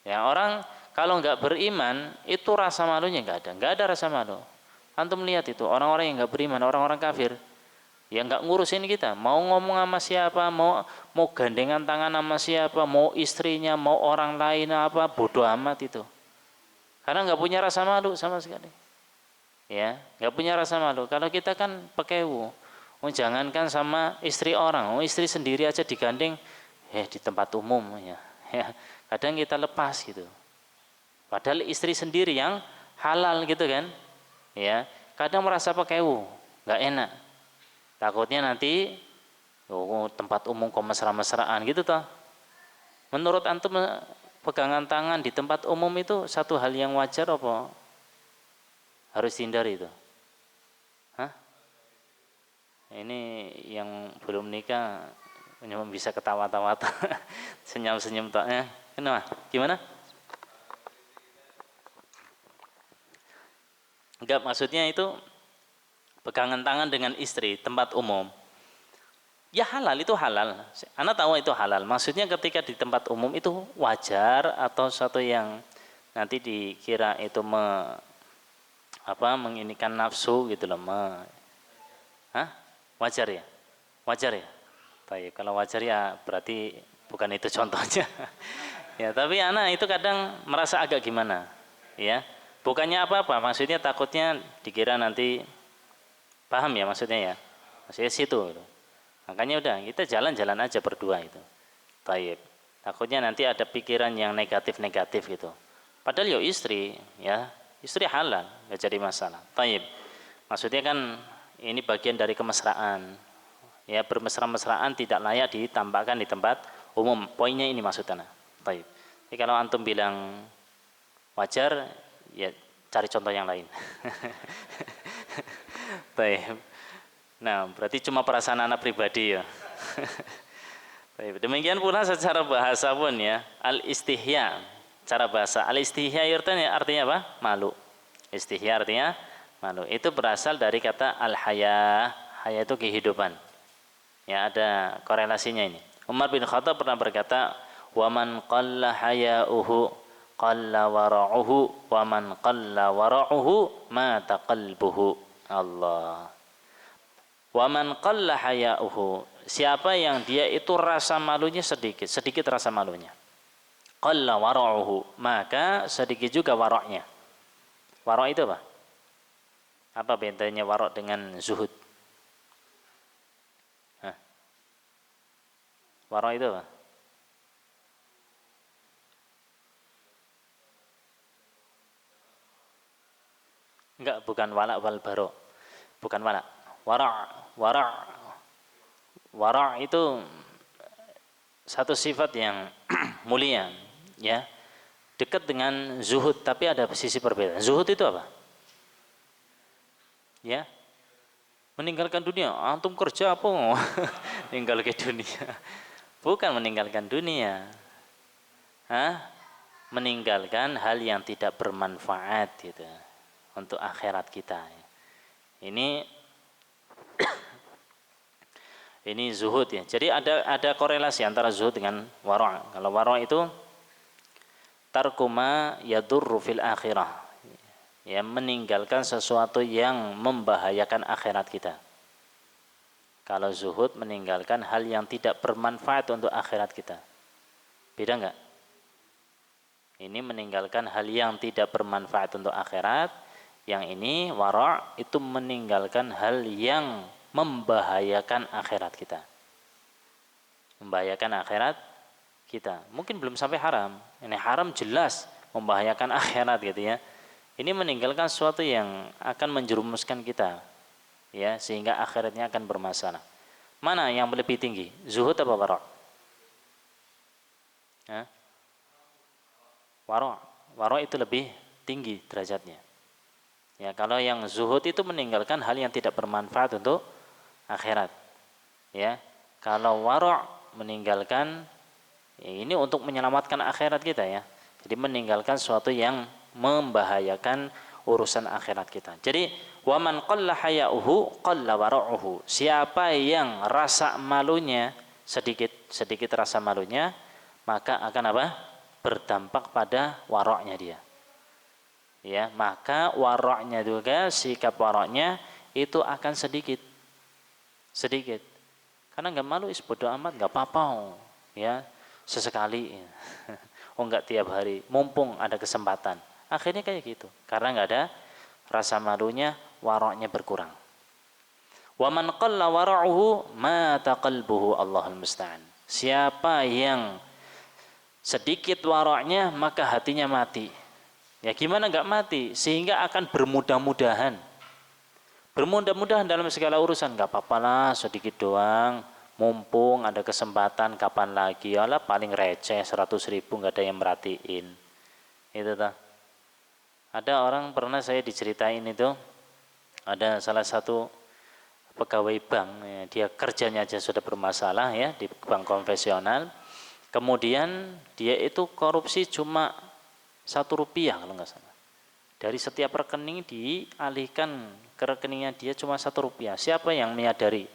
A: Ya, orang kalau enggak beriman itu rasa malunya enggak ada rasa malu. Antum lihat itu orang-orang yang enggak beriman, orang-orang kafir, yang enggak ngurusin kita, mau ngomong sama siapa, mau gandengan tangan sama siapa, mau istrinya, mau orang lain apa, bodoh amat itu. Karena enggak punya rasa malu sama sekali. Ya, enggak punya rasa malu. Kalau kita kan pekewu. Jangankan sama istri orang, istri sendiri aja digandeng di tempat umum ya. Ya, kadang kita lepas gitu. Padahal istri sendiri yang halal gitu kan. Ya, kadang merasa pekewu, enggak enak. Takutnya nanti tempat umum kok mesra-mesraan gitu toh. Menurut antum pegangan tangan di tempat umum itu satu hal yang wajar apa harus hindari itu? Hah? Ini yang belum nikah bisa ketawa-tawa senyum-senyum toh ya. Kenapa? Gimana? Enggak, maksudnya itu pegangan tangan dengan istri tempat umum. Ya halal, itu halal. Anda tahu itu halal. Maksudnya ketika di tempat umum itu wajar atau satu yang nanti dikira itu menginikan nafsu gitu loh. Wajar ya? Wajar ya? Baik, kalau wajar ya berarti bukan itu contohnya. Ya, tapi anak itu kadang merasa agak gimana, ya. Bukannya apa-apa, maksudnya takutnya dikira nanti, paham ya maksudnya ya? Maksudnya situ gitu. Makanya udah kita jalan-jalan aja berdua itu. Baik. Takutnya nanti ada pikiran yang negatif-negatif gitu. Padahal istri halal, nggak jadi masalah. Baik. Maksudnya kan ini bagian dari kemesraan. Ya, bermesra-mesraan tidak layak ditampakkan di tempat umum. Poinnya ini maksudnya. Baik. Jadi kalau antum bilang wajar, ya cari contoh yang lain. Baik. Nah, berarti cuma perasaan anak pribadi ya. Baik. Demikian pula secara bahasa pun ya, al-istihya. Cara bahasa al-istihya artinya apa? Malu. Istihya artinya malu. Itu berasal dari kata al-haya. Haya itu kehidupan. Ya, ada korelasinya ini. Umar bin Khattab pernah berkata, "Wa man qalla haya'uhu qalla wara'uhu wa man qalla wara'uhu mata qalbuhu." Allah. Wa man qalla haya'uhu, siapa yang dia itu rasa malunya sedikit rasa malunya. Qalla wara'uhu, maka sedikit juga wara'nya. Wara' itu apa? Apa bedanya wara' dengan zuhud? Wara' itu apa? Enggak, bukan wala' wal bara'. Bukan wala'. Wara' itu satu sifat yang mulia, ya. Dekat dengan zuhud, tapi ada sisi perbedaan. Zuhud itu apa? Ya. Meninggalkan dunia. Antum kerja apa? Meninggalkan dunia. Bukan meninggalkan dunia. Meninggalkan hal yang tidak bermanfaat gitu untuk akhirat kita. Ini zuhud ya. Jadi ada korelasi antara zuhud dengan wara'. Kalau wara' itu tarkuma yadurru fil akhirah. Ya, meninggalkan sesuatu yang membahayakan akhirat kita. Kalau zuhud meninggalkan hal yang tidak bermanfaat untuk akhirat kita. Beda enggak? Ini meninggalkan hal yang tidak bermanfaat untuk akhirat. Yang ini wara' itu meninggalkan hal yang membahayakan akhirat kita. Membahayakan akhirat kita. Mungkin belum sampai haram. Ini haram jelas, membahayakan akhirat gitu ya. Ini meninggalkan sesuatu yang akan menjerumuskan kita, ya, sehingga akhiratnya akan bermasalah. Mana yang lebih tinggi, zuhud apa wara'? Wara' itu lebih tinggi derajatnya. Ya, kalau yang zuhud itu meninggalkan hal yang tidak bermanfaat untuk akhirat. Ya, kalau wara' meninggalkan ini untuk menyelamatkan akhirat kita ya. Jadi meninggalkan sesuatu yang membahayakan urusan akhirat kita. Jadi waman qalla haya'uhu qalla wara'uhu. Siapa yang rasa malunya sedikit rasa malunya, maka akan apa? Berdampak pada wara'nya dia. Ya, maka wara'nya juga, sikap wara'nya itu akan sedikit. Karena enggak malu, bodo amat, enggak apa-apa. Ya, sesekali. Oh enggak tiap hari, mumpung ada kesempatan. Akhirnya kayak gitu. Karena enggak ada rasa malunya, wara'nya berkurang. Wa man qalla wara'uhu mata qalbuhu, Allahul musta'an. Siapa yang sedikit wara'nya, maka hatinya mati. Ya gimana enggak mati? Sehingga akan bermudah-mudahan dalam segala urusan. Enggak apa-apalah, sedikit doang. Mumpung ada kesempatan, kapan lagi? Alah paling receh 100.000, nggak ada yang merhatiin. Itu tuh. Ada orang pernah saya diceritain itu, ada salah satu pegawai bank, ya, dia kerjanya aja sudah bermasalah ya di bank konvensional. Kemudian dia itu korupsi cuma Rp1 kalau nggak salah. Dari setiap rekening dialihkan ke rekeningnya dia cuma Rp1. Siapa yang menyadari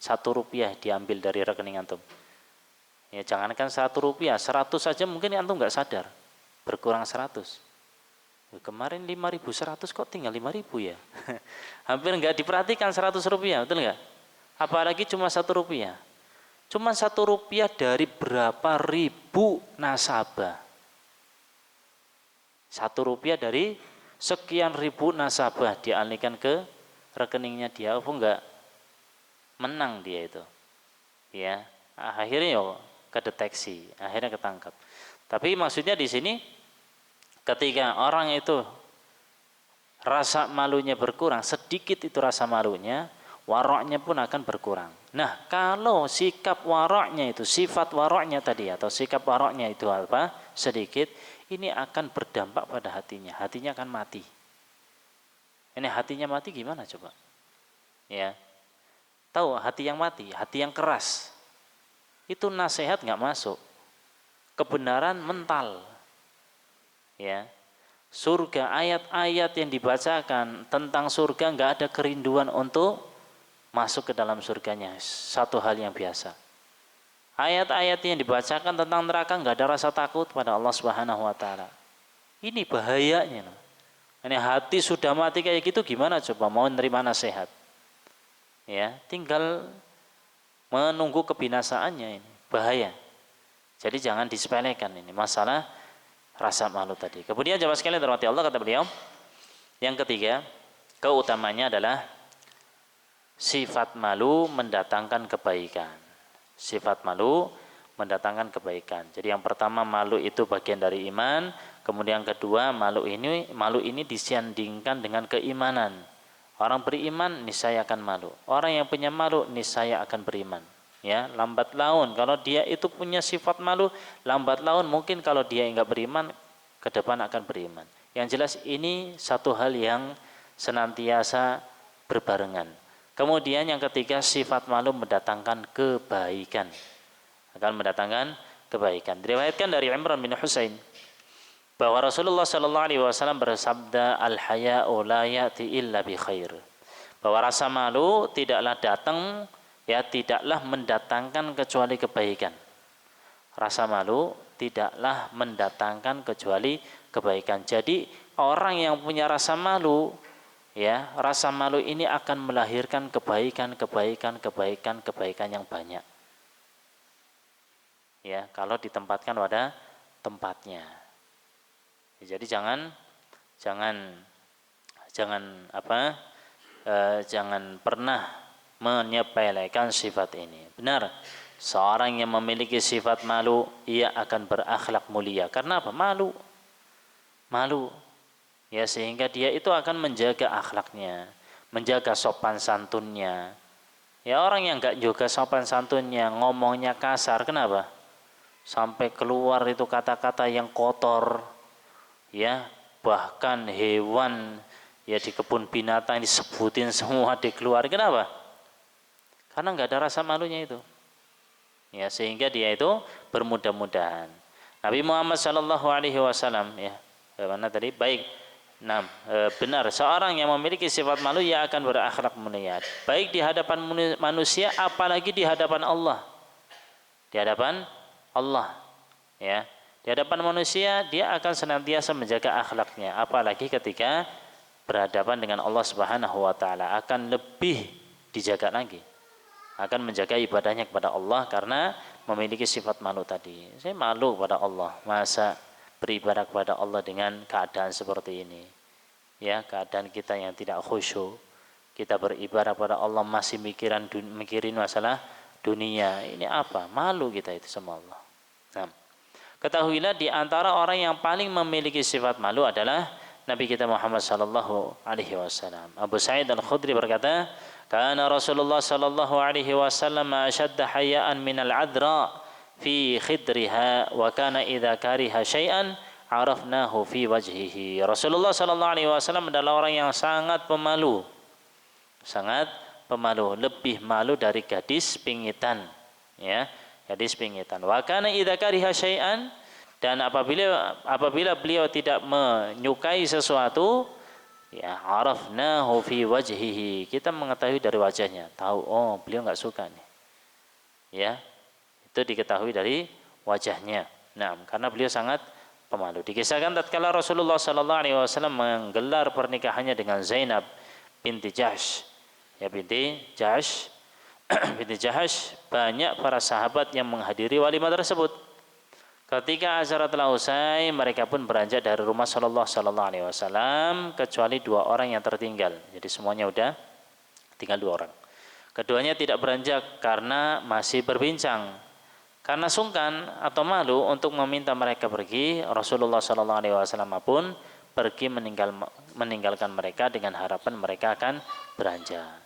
A: Rp1 diambil dari rekening antum? Ya jangankan Rp1, 100 saja mungkin antum nggak sadar, berkurang 100. Kemarin 5.100 kok tinggal 5.000 ya. Hampir nggak diperhatikan Rp100, betul nggak? Apalagi cuma Rp1. Cuma Rp1 dari berapa ribu nasabah. Rp1 dari sekian ribu nasabah dialihkan ke rekeningnya dia, apa enggak? Menang dia itu, ya akhirnya kedeteksi, akhirnya ketangkap. Tapi maksudnya di sini ketika orang itu rasa malunya berkurang, sedikit itu rasa malunya, waroknya pun akan berkurang. Nah kalau sikap waroknya itu, sifat waroknya tadi atau sikap waroknya itu apa? Sedikit, ini akan berdampak pada hatinya akan mati. Ini hatinya mati gimana coba? Ya. Tahu hati yang mati, hati yang keras, itu nasihat nggak masuk, kebenaran mental, ya. Surga, ayat-ayat yang dibacakan tentang surga nggak ada kerinduan untuk masuk ke dalam surganya, satu hal yang biasa. Ayat-ayat yang dibacakan tentang neraka nggak ada rasa takut pada Allah Subhanahu Wa Taala. Ini bahayanya. Ini hati sudah mati kayak gitu, gimana coba mau nerima nasihat? Ya, tinggal menunggu kebinasaannya, ini bahaya. Jadi jangan disepelekan ini masalah rasa malu tadi. Kemudian jemaah sekalian dirahmati Allah, kata beliau, yang ketiga, keutamanya adalah sifat malu mendatangkan kebaikan. Sifat malu mendatangkan kebaikan. Jadi yang pertama, malu itu bagian dari iman. Kemudian kedua, malu ini disandingkan dengan keimanan. Orang beriman niscaya akan malu. Orang yang punya malu niscaya akan beriman. Ya, lambat laun kalau dia itu punya sifat malu, lambat laun mungkin kalau dia enggak beriman, ke depan akan beriman. Yang jelas ini satu hal yang senantiasa berbarengan. Kemudian yang ketiga, sifat malu mendatangkan kebaikan. Akan mendatangkan kebaikan. Diriwayatkan dari Imran bin Husain bahwa Rasulullah Shallallahu Alaihi Wasallam bersabda, al-haya'u la ya'ti illa bi khair. Bahwa rasa malu tidaklah datang, ya tidaklah mendatangkan kecuali kebaikan. Rasa malu tidaklah mendatangkan kecuali kebaikan. Jadi orang yang punya rasa malu, ya rasa malu ini akan melahirkan kebaikan yang banyak. Ya kalau ditempatkan pada tempatnya. Jadi jangan pernah menyepelekan sifat ini. Benar, seorang yang memiliki sifat malu ia akan berakhlak mulia. Karena apa? Malu. malu. Ya, sehingga dia itu akan menjaga akhlaknya, menjaga sopan santunnya. Ya, orang yang enggak jaga sopan santunnya, ngomongnya kasar, kenapa? Sampai keluar itu kata-kata yang kotor. Ya, bahkan hewan ya di kebun binatang disebutin semua dikeluarin. Kenapa? Karena enggak ada rasa malunya itu. Ya, sehingga dia itu bermudah-mudahan. Nabi Muhammad sallallahu alaihi wasallam ya, mana tadi? Baik. Nah, benar, seorang yang memiliki sifat malu ia akan berakhlak mulia, baik di hadapan manusia apalagi di hadapan Allah. Di hadapan Allah, ya. Di hadapan manusia dia akan senantiasa menjaga akhlaknya, apalagi ketika berhadapan dengan Allah Subhanahu wa taala akan lebih dijaga lagi. Akan menjaga ibadahnya kepada Allah karena memiliki sifat malu tadi. Saya malu kepada Allah, masa beribadah kepada Allah dengan keadaan seperti ini. Ya, keadaan kita yang tidak khusyuk. Kita beribadah kepada Allah masih mikirin masalah dunia. Ini apa? Malu kita itu sama Allah. Nah, ketahuilah di antara orang yang paling memiliki sifat malu adalah Nabi kita Muhammad sallallahu alaihi wasallam. Abu Sa'id Al-Khudri berkata, "Kana Rasulullah sallallahu alaihi wasallam ashadda haya'an min al-'adra fi khidriha wa kana idza kariha syai'an 'arafnahu fi wajhihi." Rasulullah sallallahu alaihi wasallam adalah orang yang sangat pemalu. Sangat pemalu, lebih malu dari gadis pingitan, ya. Gadis pingitan. Wa kana idza kariha syai'an, dan apabila beliau tidak menyukai sesuatu, ya, arafnahu fi wajhihi, kita mengetahui dari wajahnya, tahu oh beliau enggak suka nih. Ya. Itu diketahui dari wajahnya. Nah, karena beliau sangat pemalu. Dikisahkan tatkala Rasulullah sallallahu alaihi wasallam menggelar pernikahannya dengan Zainab binti Jahsh. Ya, binti Jahsh. Binti Jahsh, banyak para sahabat yang menghadiri walimah tersebut. Ketika acara telah usai, mereka pun beranjak dari rumah Rasulullah sallallahu alaihi wasallam kecuali 2 orang yang tertinggal. Jadi semuanya udah tinggal 2 orang. Keduanya tidak beranjak karena masih berbincang. Karena sungkan atau malu untuk meminta mereka pergi, Rasulullah sallallahu alaihi wasallam pun pergi meninggalkan mereka dengan harapan mereka akan beranjak.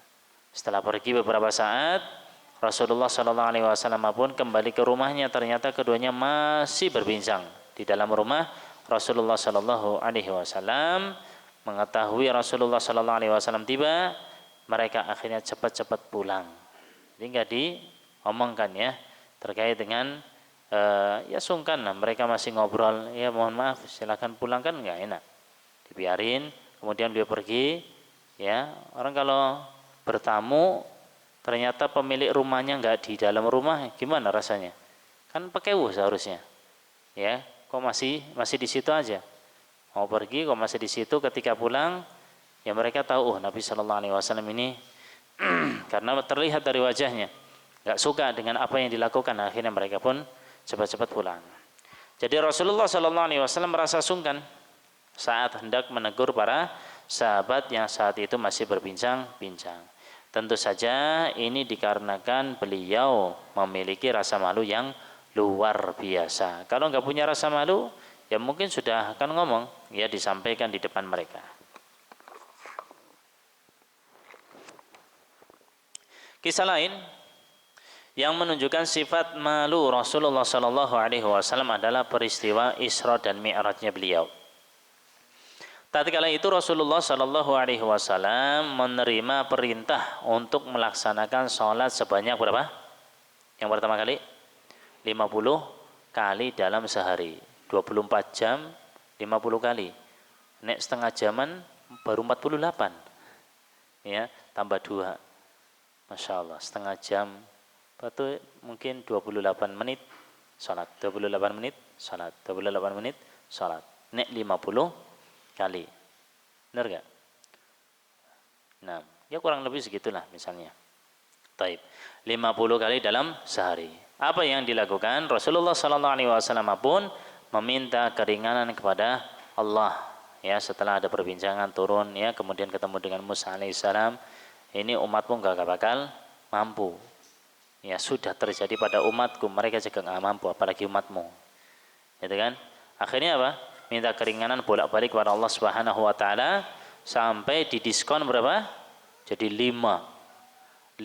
A: Setelah pergi beberapa saat, Rasulullah sallallahu alaihi wasallam pun kembali ke rumahnya. Ternyata keduanya masih berbincang di dalam rumah. Rasulullah sallallahu alaihi wasallam mengetahui Rasulullah sallallahu alaihi wasallam tiba, mereka akhirnya cepat-cepat pulang. Jadi enggak diomongkan ya terkait dengan ya sungkan lah, mereka masih ngobrol, ya mohon maaf silakan pulang, kan enggak enak. Dibiarin, kemudian dia pergi, ya. Orang kalau bertamu ternyata pemilik rumahnya enggak di dalam rumah, gimana rasanya? Kan pekewu seharusnya. Ya, kok masih di situ aja. Mau pergi kok masih di situ, ketika pulang ya mereka tahu oh Nabi sallallahu alaihi wasallam ini karena terlihat dari wajahnya enggak suka dengan apa yang dilakukan, akhirnya mereka pun cepat-cepat pulang. Jadi Rasulullah sallallahu alaihi wasallam merasa sungkan saat hendak menegur para sahabat yang saat itu masih berbincang-bincang. Tentu saja ini dikarenakan beliau memiliki rasa malu yang luar biasa. Kalau enggak punya rasa malu, ya mungkin sudah akan ngomong, ya disampaikan di depan mereka. Kisah lain yang menunjukkan sifat malu Rasulullah sallallahu alaihi wasallam adalah peristiwa Isra dan Mi'rajnya beliau. Tatkala itu Rasulullah sallallahu alaihi wasallam menerima perintah untuk melaksanakan sholat sebanyak berapa? Yang pertama kali 50 kali dalam sehari, 24 jam 50 kali. Nek setengah jaman baru 48. Ya, tambah 2. Masya Allah, setengah jam itu mungkin 28 menit sholat, 28 menit sholat, 28 menit sholat. Nek 50 kali, benar gak? Nah, ya kurang lebih segitulah misalnya. Taib, 50 kali dalam sehari. Apa yang dilakukan? Rasulullah sallallahu alaihi wasallam pun meminta keringanan kepada Allah. Ya, setelah ada perbincangan turun, ya, kemudian ketemu dengan Musa alaihissalam. Ini umatmu gak bakal mampu. Ya, sudah terjadi pada umatku, mereka juga gak mampu, apalagi umatmu. Gitu kan? Akhirnya apa? minta keringanan bolak-balik kepada Allah Subhanahu wa taala sampai didiskon berapa? Jadi 5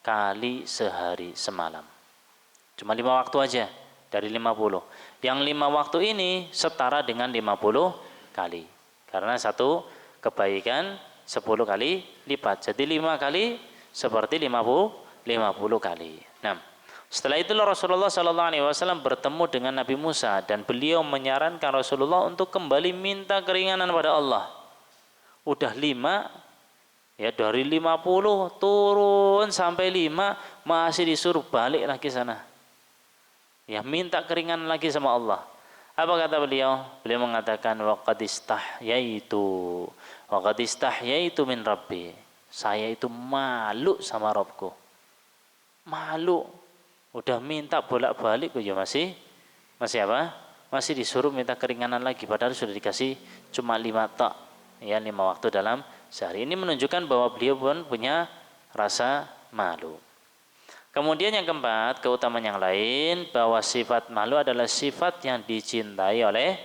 A: kali sehari semalam. Cuma 5 waktu aja dari 50. Yang 5 waktu ini setara dengan 50 kali. Karena satu kebaikan 10 kali lipat. Jadi 5 kali seperti 50 kali. Nah, setelah itu Rasulullah SAW bertemu dengan Nabi Musa dan beliau menyarankan Rasulullah untuk kembali minta keringanan pada Allah. Udah 5, ya dari 50 turun sampai 5 masih disuruh balik lagi sana. Ya minta keringanan lagi sama Allah. Apa kata beliau? Beliau mengatakan waqad istahyaitu min rabbi. Saya itu malu sama Rabbku. Malu. Udah minta bolak-balik kok ya masih apa? Masih disuruh minta keringanan lagi padahal sudah dikasih cuma 5 tak. Ya 5 waktu dalam sehari. Ini menunjukkan bahwa beliau pun punya rasa malu. Kemudian yang keempat, keutamaan yang lain bahwa sifat malu adalah sifat yang dicintai oleh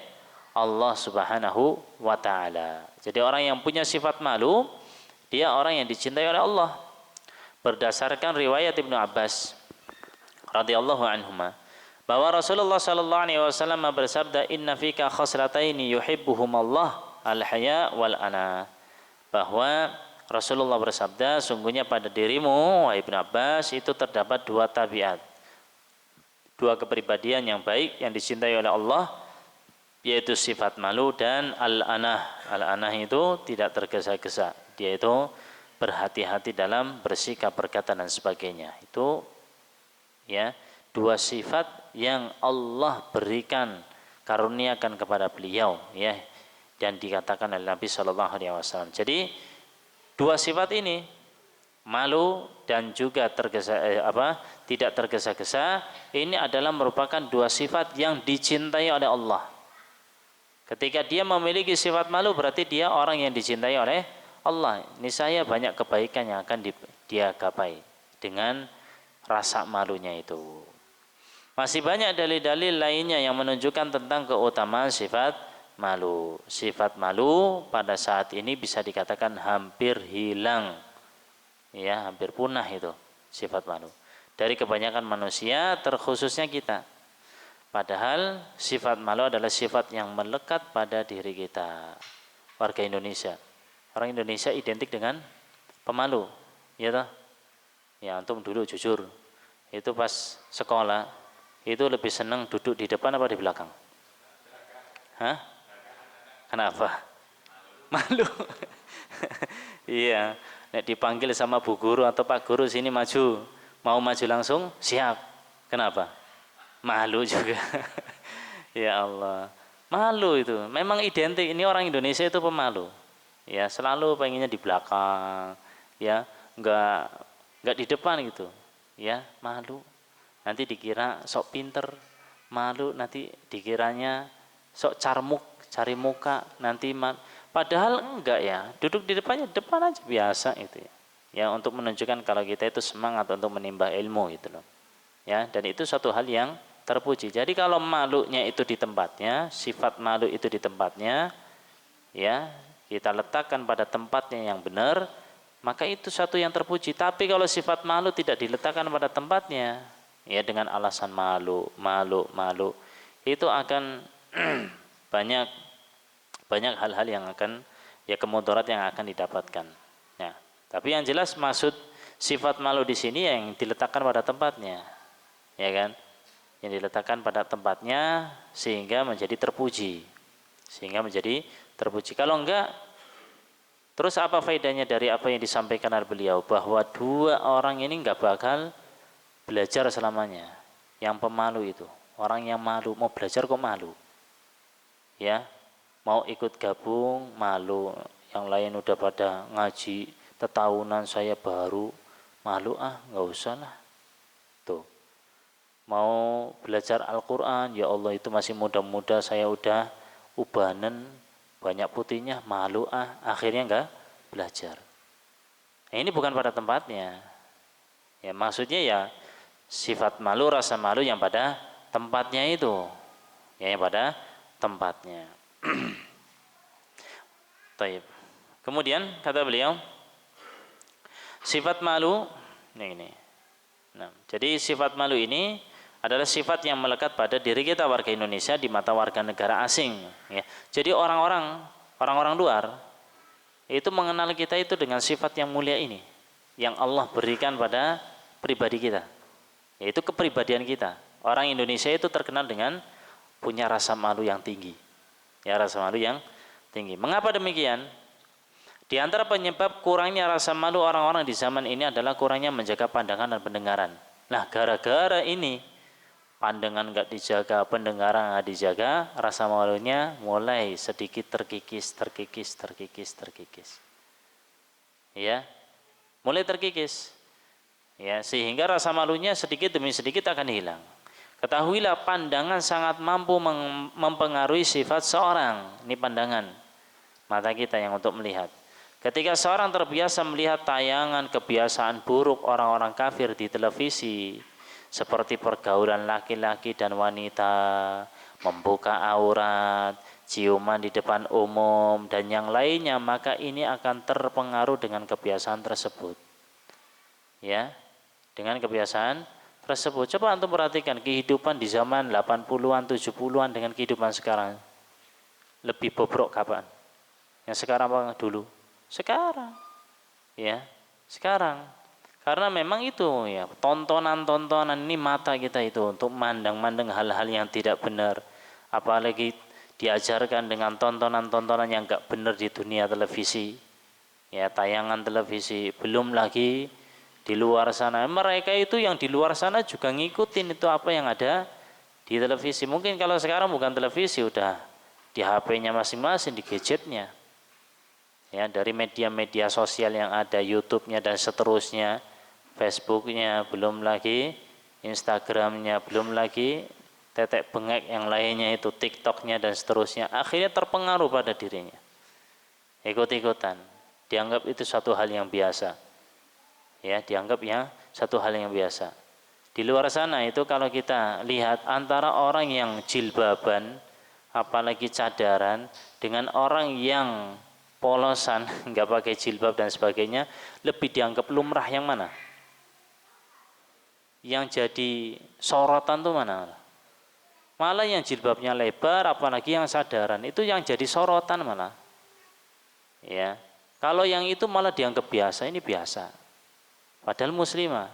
A: Allah Subhanahu wa taala. Jadi orang yang punya sifat malu, dia orang yang dicintai oleh Allah. Berdasarkan riwayat Ibnu Abbas radhiyallahu anhuma bahwa Rasulullah sallallahu alaihi wasallam bersabda, "Inna fika khaslataini yuhibbuhumallah, al-haya wal ana." Bahwa Rasulullah bersabda, sungguhnya pada dirimu, wahai Ibnu Abbas, itu terdapat 2 tabiat, 2 kepribadian yang baik yang dicintai oleh Allah, yaitu sifat malu dan al-anah. Al-anah itu tidak tergesa-gesa, dia itu berhati-hati dalam bersikap, berkata dan sebagainya. Itu ya 2 sifat yang Allah berikan, karuniakan kepada beliau, ya, dan dikatakan oleh Nabi Shallallahu Alaihi Wasallam. Jadi 2 sifat ini, malu dan juga tidak tergesa-gesa, ini adalah merupakan 2 sifat yang dicintai oleh Allah. Ketika dia memiliki sifat malu, berarti dia orang yang dicintai oleh Allah. Niscaya banyak kebaikan yang akan dia gapai dengan rasa malunya itu. Masih banyak dalil-dalil lainnya yang menunjukkan tentang keutamaan sifat malu. Sifat malu pada saat ini bisa dikatakan hampir hilang, ya, hampir punah itu sifat malu dari kebanyakan manusia, terkhususnya kita. Padahal sifat malu adalah sifat yang melekat pada diri kita, warga Indonesia. Orang Indonesia identik dengan pemalu, ya toh? Ya, antum dulu jujur, itu pas sekolah itu lebih senang duduk di depan apa di belakang? Hah? Kenapa? Malu. Iya, nek dipanggil sama Bu Guru atau Pak Guru sini maju, mau maju langsung siap. Kenapa? Malu juga. Ya Allah, malu itu. Memang identik, ini orang Indonesia itu pemalu. Ya, selalu pengennya di belakang, ya, enggak di depan gitu. Ya, malu. Nanti dikira sok pinter, malu nanti dikiranya sok carmuk, cari muka, nanti padahal enggak, ya, duduk di depan aja biasa itu, ya, untuk menunjukkan kalau kita itu semangat untuk menimba ilmu gitu loh, ya, dan itu suatu hal yang terpuji. Jadi kalau malunya itu di tempatnya, sifat malu itu di tempatnya, ya, kita letakkan pada tempatnya yang benar, maka itu satu yang terpuji. Tapi kalau sifat malu tidak diletakkan pada tempatnya, ya, dengan alasan malu, itu akan banyak hal-hal yang akan, ya, kemudarat yang akan didapatkan. Nah, tapi yang jelas maksud sifat malu di sini yang diletakkan pada tempatnya, ya kan? Yang diletakkan pada tempatnya sehingga menjadi terpuji. Kalau enggak, terus apa faedahnya dari apa yang disampaikan oleh beliau, bahwa 2 orang ini enggak bakal belajar selamanya. Yang pemalu itu, orang yang malu, mau belajar kok malu, ya, mau ikut gabung malu, yang lain udah pada ngaji tetahunan, saya baru, malu, nggak usah lah. Tuh, mau belajar Al-Quran, ya Allah itu masih muda-muda, saya udah ubanan banyak putihnya, malu, akhirnya nggak belajar. Nah, ini bukan pada tempatnya, ya, maksudnya ya sifat malu, rasa malu yang pada tempatnya itu, ya, yang pada tempatnya. Taib. Kemudian kata beliau, sifat malu ini. Nah, jadi sifat malu ini adalah sifat yang melekat pada diri kita warga Indonesia di mata warga negara asing. Ya. Jadi orang-orang luar itu mengenal kita itu dengan sifat yang mulia ini, yang Allah berikan pada pribadi kita, yaitu kepribadian kita. Orang Indonesia itu terkenal dengan punya rasa malu yang tinggi. Ya, rasa malu yang tinggi. Mengapa demikian? Di antara penyebab kurangnya rasa malu orang-orang di zaman ini adalah kurangnya menjaga pandangan dan pendengaran. Nah, gara-gara ini pandangan nggak dijaga, pendengaran nggak dijaga, rasa malunya mulai sedikit terkikis. Ya, mulai terkikis. Ya, sehingga rasa malunya sedikit demi sedikit akan hilang. Ketahuilah, pandangan sangat mampu mempengaruhi sifat seorang. Ini pandangan mata kita yang untuk melihat. Ketika seorang terbiasa melihat tayangan kebiasaan buruk orang-orang kafir di televisi, seperti pergaulan laki-laki dan wanita, membuka aurat, ciuman di depan umum, dan yang lainnya, maka ini akan terpengaruh dengan kebiasaan tersebut. Ya, dengan kebiasaan tersebut. Coba antum perhatikan kehidupan di zaman 80-an, 70-an dengan kehidupan sekarang. Lebih bobrok kapan? Yang sekarang apa dulu? Sekarang. Ya, sekarang. Karena memang itu ya, tontonan-tontonan ini mata kita itu untuk mandang-mandang hal-hal yang tidak benar. Apalagi diajarkan dengan tontonan-tontonan yang enggak benar di dunia televisi. Ya, tayangan televisi, belum lagi di luar sana. Mereka itu yang di luar sana juga ngikutin itu apa yang ada di televisi. Mungkin kalau sekarang bukan televisi, udah di HP-nya masing-masing, di gadgetnya. Ya, dari media-media sosial yang ada, YouTube-nya dan seterusnya, Facebook-nya, belum lagi Instagram-nya, belum lagi tetek bengek yang lainnya itu, TikTok-nya dan seterusnya. Akhirnya terpengaruh pada dirinya. Ikut-ikutan. Dianggap itu satu hal yang biasa. Ya, dianggap ya satu hal yang biasa. Di luar sana itu kalau kita lihat antara orang yang jilbaban, apalagi cadaran, dengan orang yang polosan, nggak pakai jilbab dan sebagainya, lebih dianggap lumrah yang mana? Yang jadi sorotan tuh mana? Malah yang jilbabnya lebar, apalagi yang sadaran, itu yang jadi sorotan malah. Ya, kalau yang itu malah dianggap biasa, ini biasa. Padahal muslimah.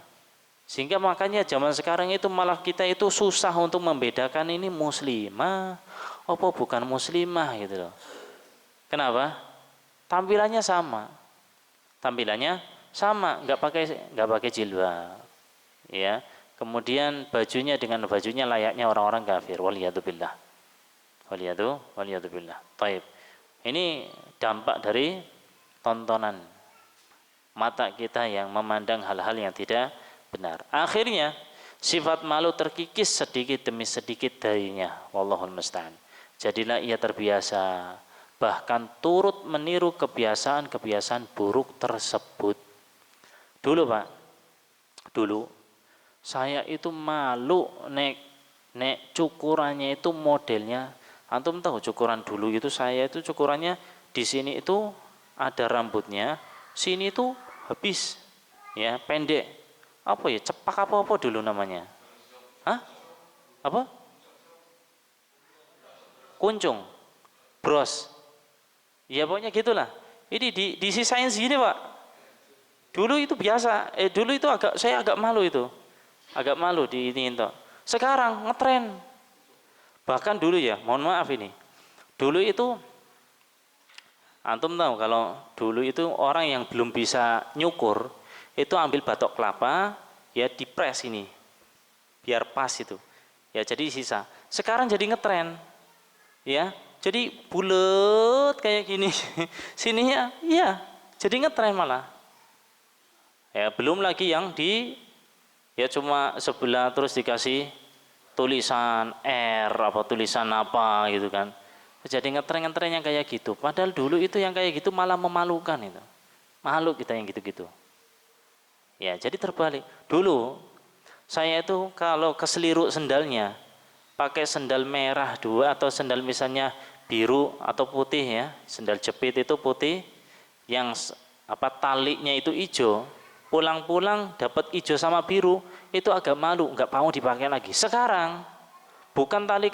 A: Sehingga makanya zaman sekarang itu malah kita itu susah untuk membedakan ini muslimah, apa bukan muslimah gitu loh. Kenapa? Tampilannya sama, nggak pakai jilbab, ya. Kemudian bajunya dengan bajunya layaknya orang-orang kafir. Waliyadzubillah. Taib. Ini dampak dari tontonan mata kita yang memandang hal-hal yang tidak benar. Akhirnya sifat malu terkikis sedikit demi sedikit darinya. Wallahul musta'an. Jadilah ia terbiasa, bahkan turut meniru kebiasaan-kebiasaan buruk tersebut. Dulu Pak, saya itu malu nek cukurannya itu modelnya. Antum tahu cukuran dulu itu, saya itu cukurannya di sini itu ada rambutnya, sini itu habis, ya pendek. Apa ya, cepak apa dulu namanya? Hah? Apa? Kuncung, bros. Ya pokoknya gitulah. Ini disisain segini Pak. Dulu itu biasa. Dulu itu saya agak malu itu. Agak malu di ini itu. Sekarang ngetren. Bahkan dulu ya, mohon maaf ini. Dulu itu antum tahu kalau dulu itu orang yang belum bisa nyukur itu ambil batok kelapa, ya dipres ini. Biar pas itu. Ya jadi sisa. Sekarang jadi ngetren. Ya. Jadi bulet kayak gini, sininya, iya, jadi ngetren malah. Ya belum lagi yang ya cuma sebelah terus dikasih tulisan R apa tulisan apa gitu kan. Jadi ngetren yang kayak gitu. Padahal dulu itu yang kayak gitu malah memalukan itu. Malu kita yang gitu-gitu. Ya jadi terbalik. Dulu saya itu kalau keseliruk sendalnya, pakai sendal merah 2 atau sendal misalnya biru atau putih ya, sendal jepit itu putih, yang talinya itu hijau, pulang-pulang dapat hijau sama biru, itu agak malu, nggak mau dipakai lagi. Sekarang bukan tali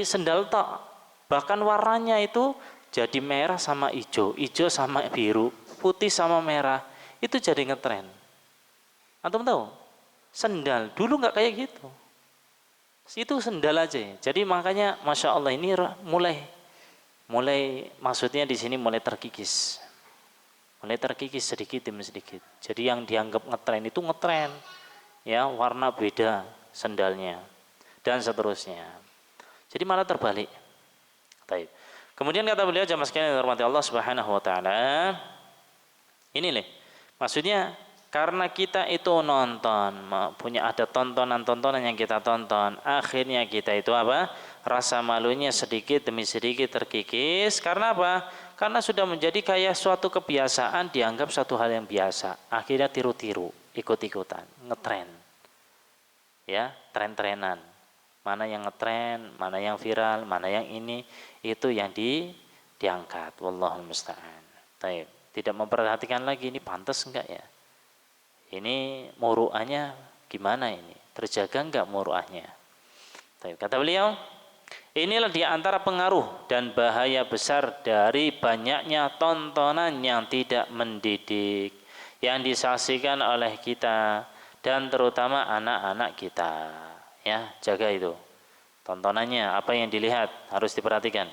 A: sendal tok, bahkan warnanya itu jadi merah sama hijau, hijau sama biru, putih sama merah, itu jadi ngetren. Antum tahu? Sendal dulu nggak kayak gitu. Itu sendal aja. Jadi makanya masya Allah ini mulai maksudnya di sini mulai terkikis sedikit demi sedikit. Jadi yang dianggap ngetren itu ngetren, ya warna beda sendalnya dan seterusnya. Jadi malah terbalik. Baik. Kemudian kata beliau, jamaah sekalian yang dirahmati Allah Subhanahu wa taala, ini nih maksudnya karena kita itu nonton, punya ada tontonan yang kita tonton, akhirnya kita itu rasa malunya sedikit demi sedikit terkikis. Karena apa? Karena sudah menjadi kayak suatu kebiasaan, dianggap satu hal yang biasa, akhirnya tiru-tiru, ikut-ikutan, ngetren, ya, tren-trenan, mana yang ngetren, mana yang viral, mana yang ini, itu yang diangkat. Wallahul musta'an. Tidak memperhatikan lagi ini pantas enggak ya, ini muruahnya gimana, ini terjaga enggak muruahnya. Kata beliau, inilah diantara pengaruh dan bahaya besar dari banyaknya tontonan yang tidak mendidik yang disaksikan oleh kita dan terutama anak-anak kita. Ya, jaga itu tontonannya, apa yang dilihat harus diperhatikan.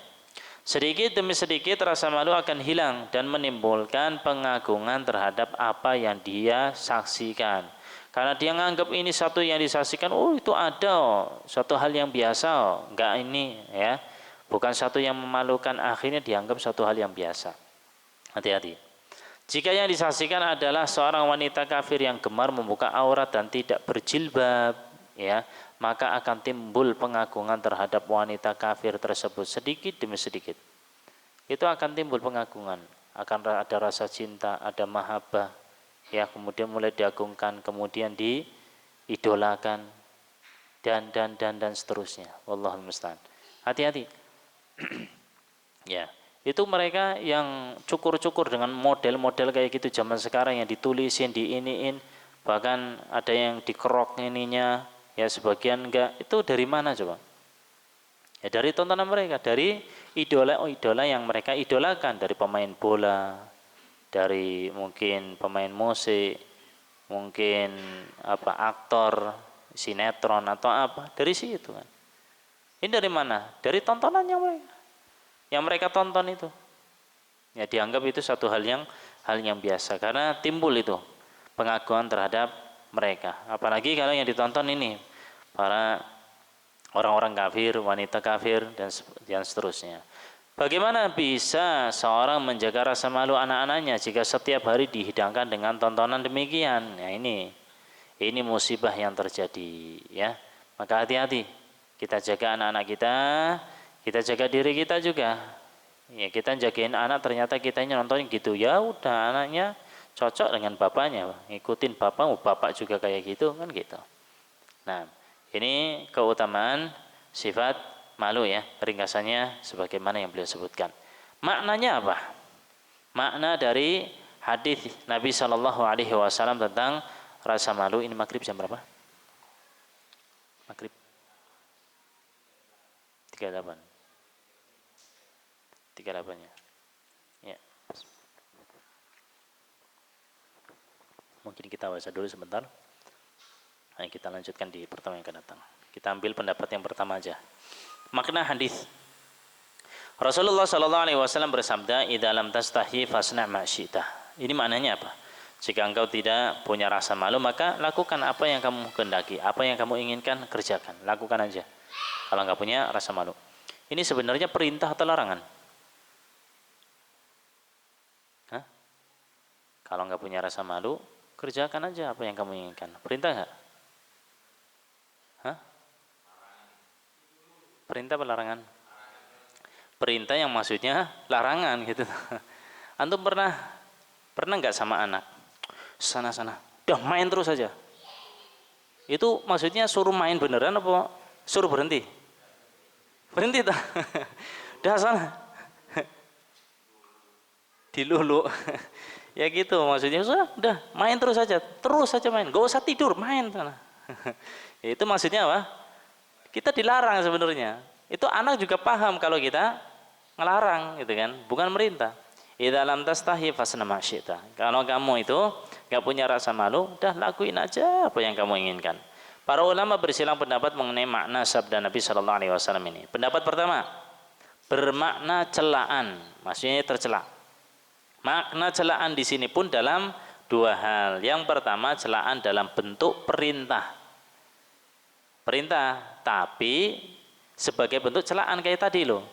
A: Sedikit demi sedikit rasa malu akan hilang dan menimbulkan pengagungan terhadap apa yang dia saksikan. Karena dia menganggap ini satu yang disaksikan, oh itu ada, satu hal yang biasa, enggak ini ya, bukan satu yang memalukan, akhirnya dianggap satu hal yang biasa. Hati-hati. Jika yang disaksikan adalah seorang wanita kafir yang gemar membuka aurat dan tidak berjilbab, ya, maka akan timbul pengagungan terhadap wanita kafir tersebut sedikit demi sedikit. Itu akan timbul pengagungan, akan ada rasa cinta, ada mahabbah, ya, kemudian mulai diagungkan, kemudian diidolakan, dan seterusnya. Wallahul musta'an. Hati-hati. Ya, itu mereka yang cukur-cukur dengan model-model kayak gitu zaman sekarang, yang ditulisin, diiniin, bahkan ada yang dikerok ininya. Ya sebagian enggak, itu dari mana coba? Ya dari tontonan mereka, dari idola yang mereka idolakan, dari pemain bola, dari mungkin pemain musik, mungkin aktor sinetron atau apa, dari situ kan. Ini dari mana? Dari tontonan yang mereka tonton itu. Ya dianggap itu satu hal yang biasa, karena timbul itu pengagungan terhadap mereka. Apalagi kalau yang ditonton ini para orang-orang kafir, wanita kafir, dan seterusnya. Bagaimana bisa seorang menjaga rasa malu anak-anaknya jika setiap hari dihidangkan dengan tontonan demikian? Ya ini musibah yang terjadi, ya. Maka hati-hati, kita jaga anak-anak kita jaga diri kita juga. Ya kita jagain anak, ternyata kitanya nonton gitu, ya udah anaknya cocok dengan bapaknya, ngikutin bapak juga kayak gitu kan gitu. Nah, ini keutamaan sifat malu ya, ringkasannya sebagaimana yang beliau sebutkan. Maknanya apa? Makna dari hadis Nabi Shallallahu Alaihi Wasallam tentang rasa malu. Ini maghrib jam berapa? Maghrib 38 ya. Ya. Mungkin kita baca dulu sebentar. Nah, kita lanjutkan di pertemuan yang akan datang. Kita ambil pendapat yang pertama aja. Makna hadis. Rasulullah sallallahu alaihi wasallam bersabda, "Idza lam tastahi fasna' ma syi'ta." Ini maknanya apa? Jika engkau tidak punya rasa malu, maka lakukan apa yang kamu kehendaki, apa yang kamu inginkan, kerjakan, lakukan aja. Kalau enggak punya rasa malu. Ini sebenarnya perintah atau larangan? Hah? Kalau enggak punya rasa malu, kerjakan aja apa yang kamu inginkan. Perintah enggak? Hah? Perintah atau larangan? Perintah yang maksudnya larangan gitu. Antum pernah enggak sama anak? Sana, udah main terus aja. Itu maksudnya suruh main beneran apa suruh berhenti? Berhenti tak? Dah sana. Dilulu. Ya gitu maksudnya, udah main terus saja main, gak usah tidur, main sana. Ya, itu maksudnya apa? Kita dilarang sebenarnya. Itu anak juga paham kalau kita ngelarang gitu kan, bukan merintah. Idza lam tastahi fasna ma syi'ta. Kalau kamu itu gak punya rasa malu, udah lakuin aja apa yang kamu inginkan. Para ulama bersilang pendapat mengenai makna sabda Nabi Shallallahu Alaihi Wasallam ini. Pendapat pertama, bermakna celaan, maksudnya tercela. Makna celaan di sini pun dalam dua hal. Yang pertama, celaan dalam bentuk perintah. Perintah, tapi sebagai bentuk celaan kayak tadi loh.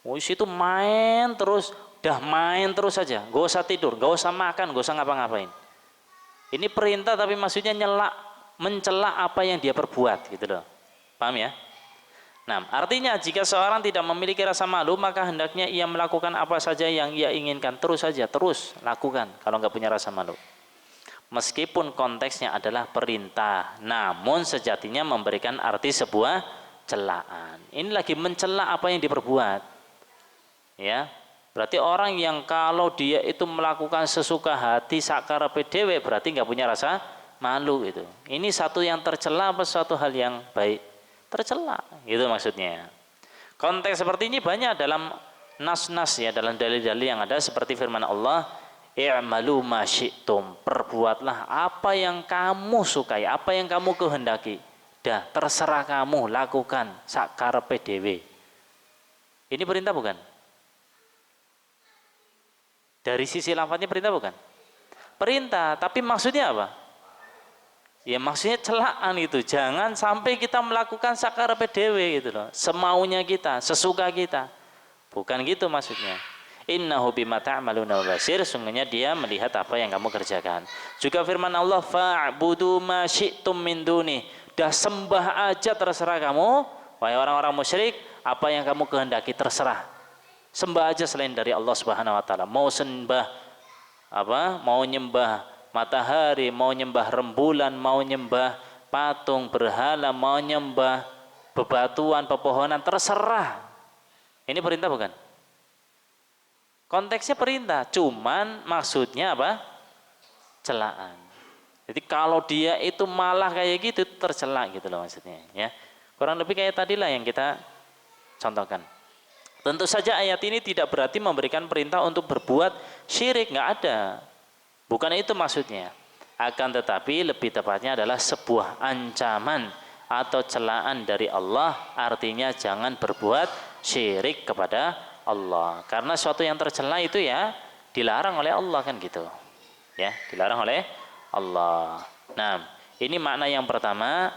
A: Oh, itu main terus, dah main terus saja, gak usah tidur, gak usah makan, gak usah ngapa-ngapain. Ini perintah tapi maksudnya mencela apa yang dia perbuat gitu loh. Paham ya? Nah, artinya jika seorang tidak memiliki rasa malu, maka hendaknya ia melakukan apa saja yang ia inginkan. Terus saja, terus lakukan kalau nggak punya rasa malu. Meskipun konteksnya adalah perintah, namun sejatinya memberikan arti sebuah celaan. Ini lagi mencela apa yang diperbuat. Ya, berarti orang yang kalau dia itu melakukan sesuka hati sakarepe dhewe berarti nggak punya rasa malu itu. Ini satu yang tercela apa suatu hal yang baik? Tercela, itu maksudnya. Konteks seperti ini banyak dalam nas-nas ya, dalam dalil-dalil yang ada seperti firman Allah, i'malu ma syi'tum, perbuatlah apa yang kamu sukai, apa yang kamu kehendaki. Dah, terserah kamu, lakukan sakarepe dhewe. Ini perintah bukan? Dari sisi lafadznya perintah bukan? Perintah, tapi maksudnya apa? Ya maksudnya celaan itu, jangan sampai kita melakukan sakarepe dhewe gitu loh, semaunya kita, sesuka kita. Bukan gitu maksudnya. Innahu bima ta'maluna basir, sungguhnya dia melihat apa yang kamu kerjakan. Juga firman Allah, fa'budu ma syi'tum min duni, dah sembah aja terserah kamu, wahai orang-orang musyrik, apa yang kamu kehendaki terserah. Sembah aja selain dari Allah Subhanahu wa taala. Mau sembah apa? Mau nyembah matahari, mau nyembah rembulan, mau nyembah patung, berhala, mau nyembah bebatuan, pepohonan, terserah. Ini perintah bukan? Konteksnya perintah, cuman maksudnya apa? Celaan. Jadi kalau dia itu malah kayak gitu, tercela gitu loh maksudnya ya. Kurang lebih kayak tadilah yang kita contohkan. Tentu saja ayat ini tidak berarti memberikan perintah untuk berbuat syirik, nggak ada. Bukan itu maksudnya. Akan tetapi lebih tepatnya adalah sebuah ancaman atau celaan dari Allah, artinya jangan berbuat syirik kepada Allah. Karena suatu yang tercela itu ya dilarang oleh Allah kan gitu. Ya, dilarang oleh Allah. Nah, ini makna yang pertama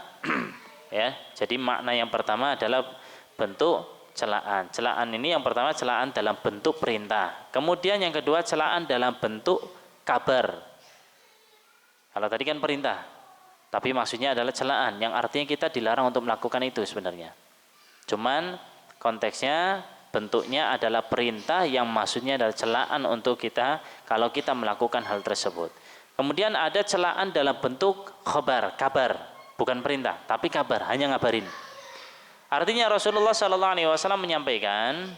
A: ya. Jadi makna yang pertama adalah bentuk celaan. Celaan ini yang pertama celaan dalam bentuk perintah. Kemudian yang kedua celaan dalam bentuk kabar. Kalau tadi kan perintah, tapi maksudnya adalah celaan yang artinya kita dilarang untuk melakukan itu sebenarnya. Cuman konteksnya bentuknya adalah perintah yang maksudnya adalah celaan untuk kita kalau kita melakukan hal tersebut. Kemudian ada celaan dalam bentuk khabar, kabar, bukan perintah, tapi kabar, hanya ngabarin. Artinya Rasulullah SAW menyampaikan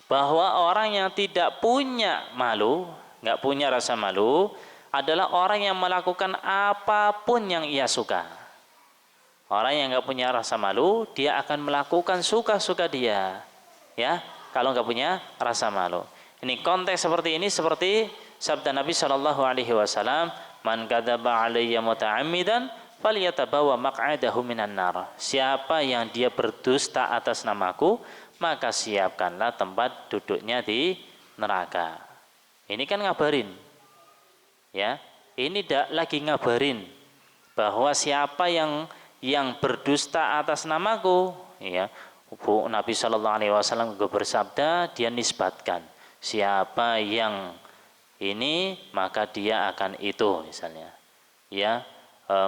A: bahwa orang yang tidak punya malu, nggak punya rasa malu, adalah orang yang melakukan apapun yang ia suka. Orang yang nggak punya rasa malu, dia akan melakukan suka-suka dia. Ya, kalau nggak punya rasa malu. Ini konteks seperti ini seperti sabda Nabi Shallallahu Alaihi Wasallam, "Man kadzaba alayya muta'ammidan, falyatabawa maq'adahu minan nar." Siapa yang dia berdusta atas namaku, maka siapkanlah tempat duduknya di neraka. Ini kan ngabarin, ya. Ini lagi ngabarin bahwa siapa yang berdusta atas namaku, ya. Nabi Shallallahu Alaihi Wasallam bersabda, dia nisbatkan siapa yang ini maka dia akan itu, misalnya, ya.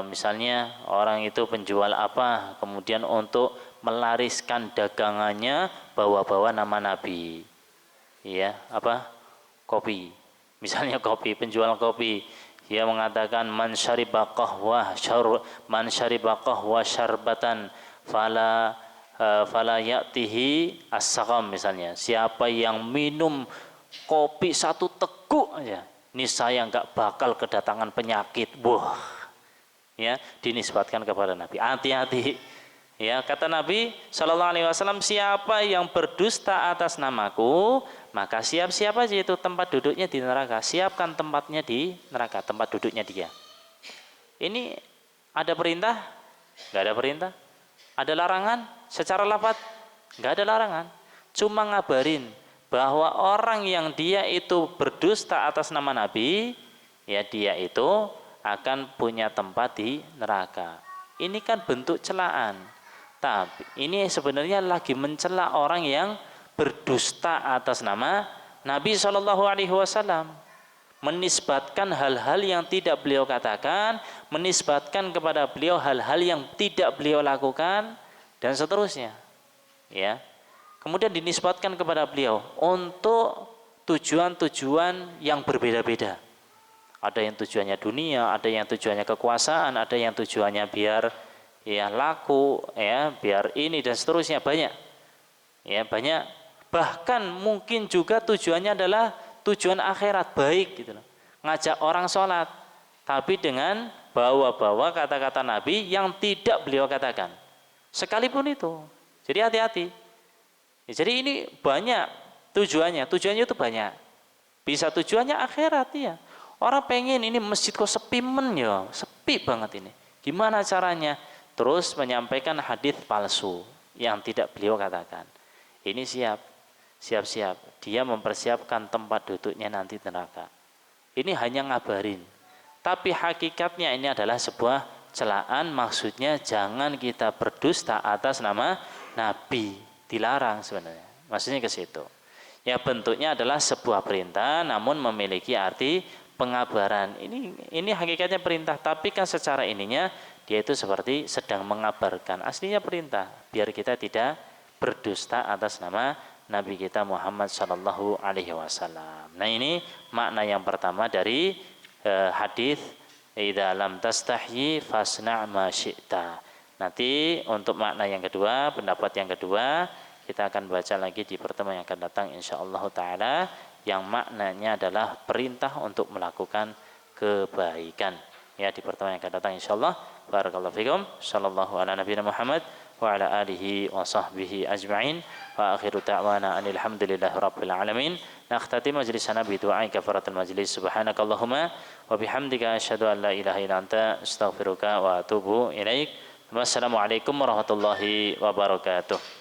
A: Misalnya orang itu penjual apa, kemudian untuk melariskan dagangannya bawa-bawa nama Nabi, ya, apa, kopi, misalnya kopi, penjual kopi Dia mengatakan man syariba qahwah syarbatan fala ya'tihi as-saqam misalnya. Siapa yang minum kopi satu teguk aja, niscaya enggak bakal kedatangan penyakit. Wah. Ya, dinisbatkan kepada Nabi. Hati-hati. Ya, kata Nabi Shallallahu Alaihi Wasallam, siapa yang berdusta atas namaku, maka siap-siap aja itu tempat duduknya di neraka. Siapkan tempatnya di neraka, tempat duduknya dia. Ini ada perintah? Nggak ada perintah. Ada larangan? Secara lafaz nggak ada larangan. Cuma ngabarin bahwa orang yang dia itu berdusta atas nama Nabi, ya dia itu akan punya tempat di neraka. Ini kan bentuk celaan. Tapi ini sebenarnya lagi mencela orang yang berdusta atas nama Nabi Shallallahu Alaihi Wasallam, menisbatkan hal-hal yang tidak beliau katakan, menisbatkan kepada beliau hal-hal yang tidak beliau lakukan, dan seterusnya. Ya, kemudian dinisbatkan kepada beliau untuk tujuan-tujuan yang berbeda-beda. Ada yang tujuannya dunia, ada yang tujuannya kekuasaan, ada yang tujuannya biar ya laku, ya biar ini dan seterusnya, banyak. Ya banyak. Bahkan mungkin juga tujuannya adalah tujuan akhirat, baik gitu loh. Ngajak orang sholat, tapi dengan bawa-bawa kata-kata Nabi yang tidak beliau katakan. Sekalipun itu. Jadi hati-hati. Ya, jadi ini banyak tujuannya itu banyak. Bisa tujuannya akhirat ya. Orang pengen ini masjid kok sepi ya, sepi banget ini. Gimana caranya? Terus menyampaikan hadis palsu yang tidak beliau katakan. Ini siap-siap. Dia mempersiapkan tempat duduknya nanti neraka. Ini hanya ngabarin. Tapi hakikatnya ini adalah sebuah celaan. Maksudnya jangan kita berdusta atas nama Nabi. Dilarang sebenarnya. Maksudnya ke situ. Ya bentuknya adalah sebuah perintah, namun memiliki arti pengabaran. Ini hakikatnya perintah. Tapi kan secara ininya dia itu seperti sedang mengabarkan. Aslinya perintah, biar kita tidak berdusta atas nama Nabi kita Muhammad Sallallahu Alaihi Wasallam. Nah ini makna yang pertama dari hadis idza lam tastahyi fasna' ma syi'ta. Nanti untuk makna yang kedua, pendapat yang kedua, kita akan baca lagi di pertemuan yang akan datang insyaallah taala, yang maknanya adalah perintah untuk melakukan kebaikan. Ya, di pertemuan yang akan datang insyaallah. Barakallahu fikum. Sallallahu ala nabiyina Muhammad wa ala alihi wa sahbihi ajma'in. Wa akhiru da'wana anil hamdulillahi rabbil alamin. Nakhtati majlisana bi du'ai kafaratul majlis. Subhanakallahumma wa bihamdika asyhadu an la ilaha illa anta astaghfiruka wa atubu ilaik. Wassalamualaikum warahmatullahi wabarakatuh.